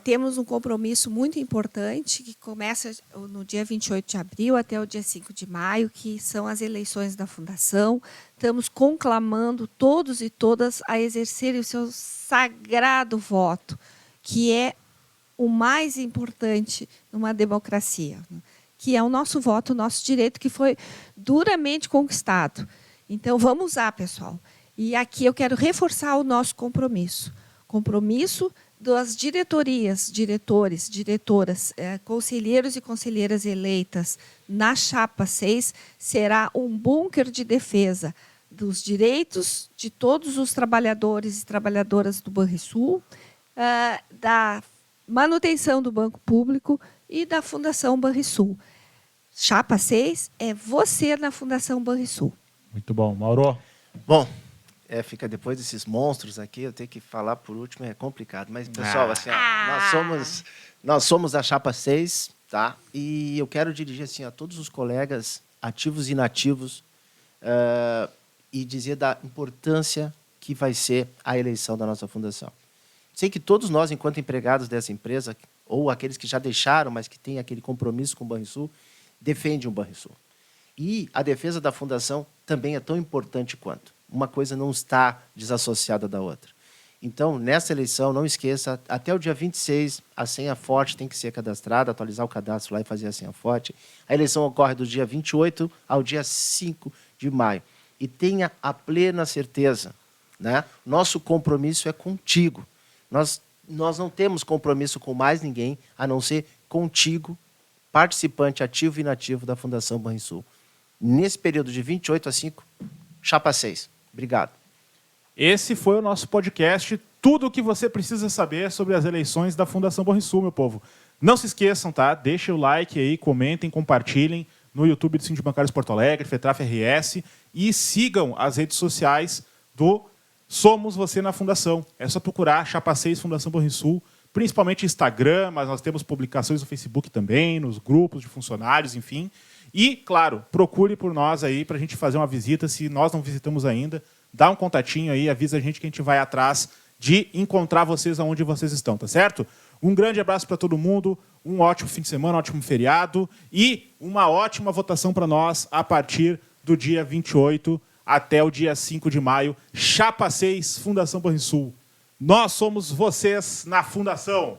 Temos um compromisso muito importante que começa no dia 28 de abril até o dia 5 de maio, que são as eleições da Fundação. Estamos conclamando todos e todas a exercerem o seu sagrado voto, que é o mais importante numa democracia, que é o nosso voto, o nosso direito, que foi duramente conquistado. Então, vamos usar, pessoal. E aqui eu quero reforçar o nosso compromisso. Compromisso das diretorias, diretores, diretoras, conselheiros e conselheiras eleitas na Chapa 6 será um bunker de defesa dos direitos de todos os trabalhadores e trabalhadoras do Banrisul, da manutenção do Banco Público e da Fundação Banrisul. Chapa 6 é você na Fundação Banrisul. Muito bom. Mauro? Bom, fica depois desses monstros aqui, eu tenho que falar por último, é complicado. Mas, pessoal, assim, nós somos a Chapa 6, tá? E eu quero dirigir assim, a todos os colegas ativos e inativos e dizer da importância que vai ser a eleição da nossa fundação. Sei que todos nós, enquanto empregados dessa empresa, ou aqueles que já deixaram, mas que têm aquele compromisso com o Banrisul, defendem o Banrisul. E a defesa da fundação também é tão importante quanto. Uma coisa não está desassociada da outra. Então, nessa eleição, não esqueça, até o dia 26, a senha forte tem que ser cadastrada, atualizar o cadastro lá e fazer a senha forte. A eleição ocorre do dia 28 ao dia 5 de maio. E tenha a plena certeza, né? Nosso compromisso é contigo. Nós não temos compromisso com mais ninguém, a não ser contigo, participante ativo e inativo da Fundação Banrisul. Nesse período de 28 a 5, Chapa 6. Obrigado. Esse foi o nosso podcast. Tudo o que você precisa saber sobre as eleições da Fundação Banrisul, meu povo. Não se esqueçam, tá? Deixem o like aí, comentem, compartilhem no YouTube do Síndico Bancários Porto Alegre, FETRAF RS, e sigam as redes sociais do Somos Você na Fundação. É só procurar Chapa 6 Fundação Banrisul, principalmente Instagram, mas nós temos publicações no Facebook também, nos grupos de funcionários, enfim. E, claro, procure por nós aí para a gente fazer uma visita, se nós não visitamos ainda. Dá um contatinho aí, avisa a gente que a gente vai atrás de encontrar vocês aonde vocês estão, tá certo? Um grande abraço para todo mundo, um ótimo fim de semana, um ótimo feriado e uma ótima votação para nós a partir do dia 28 até o dia 5 de maio. Chapa 6, Fundação Banrisul. Nós somos vocês na Fundação.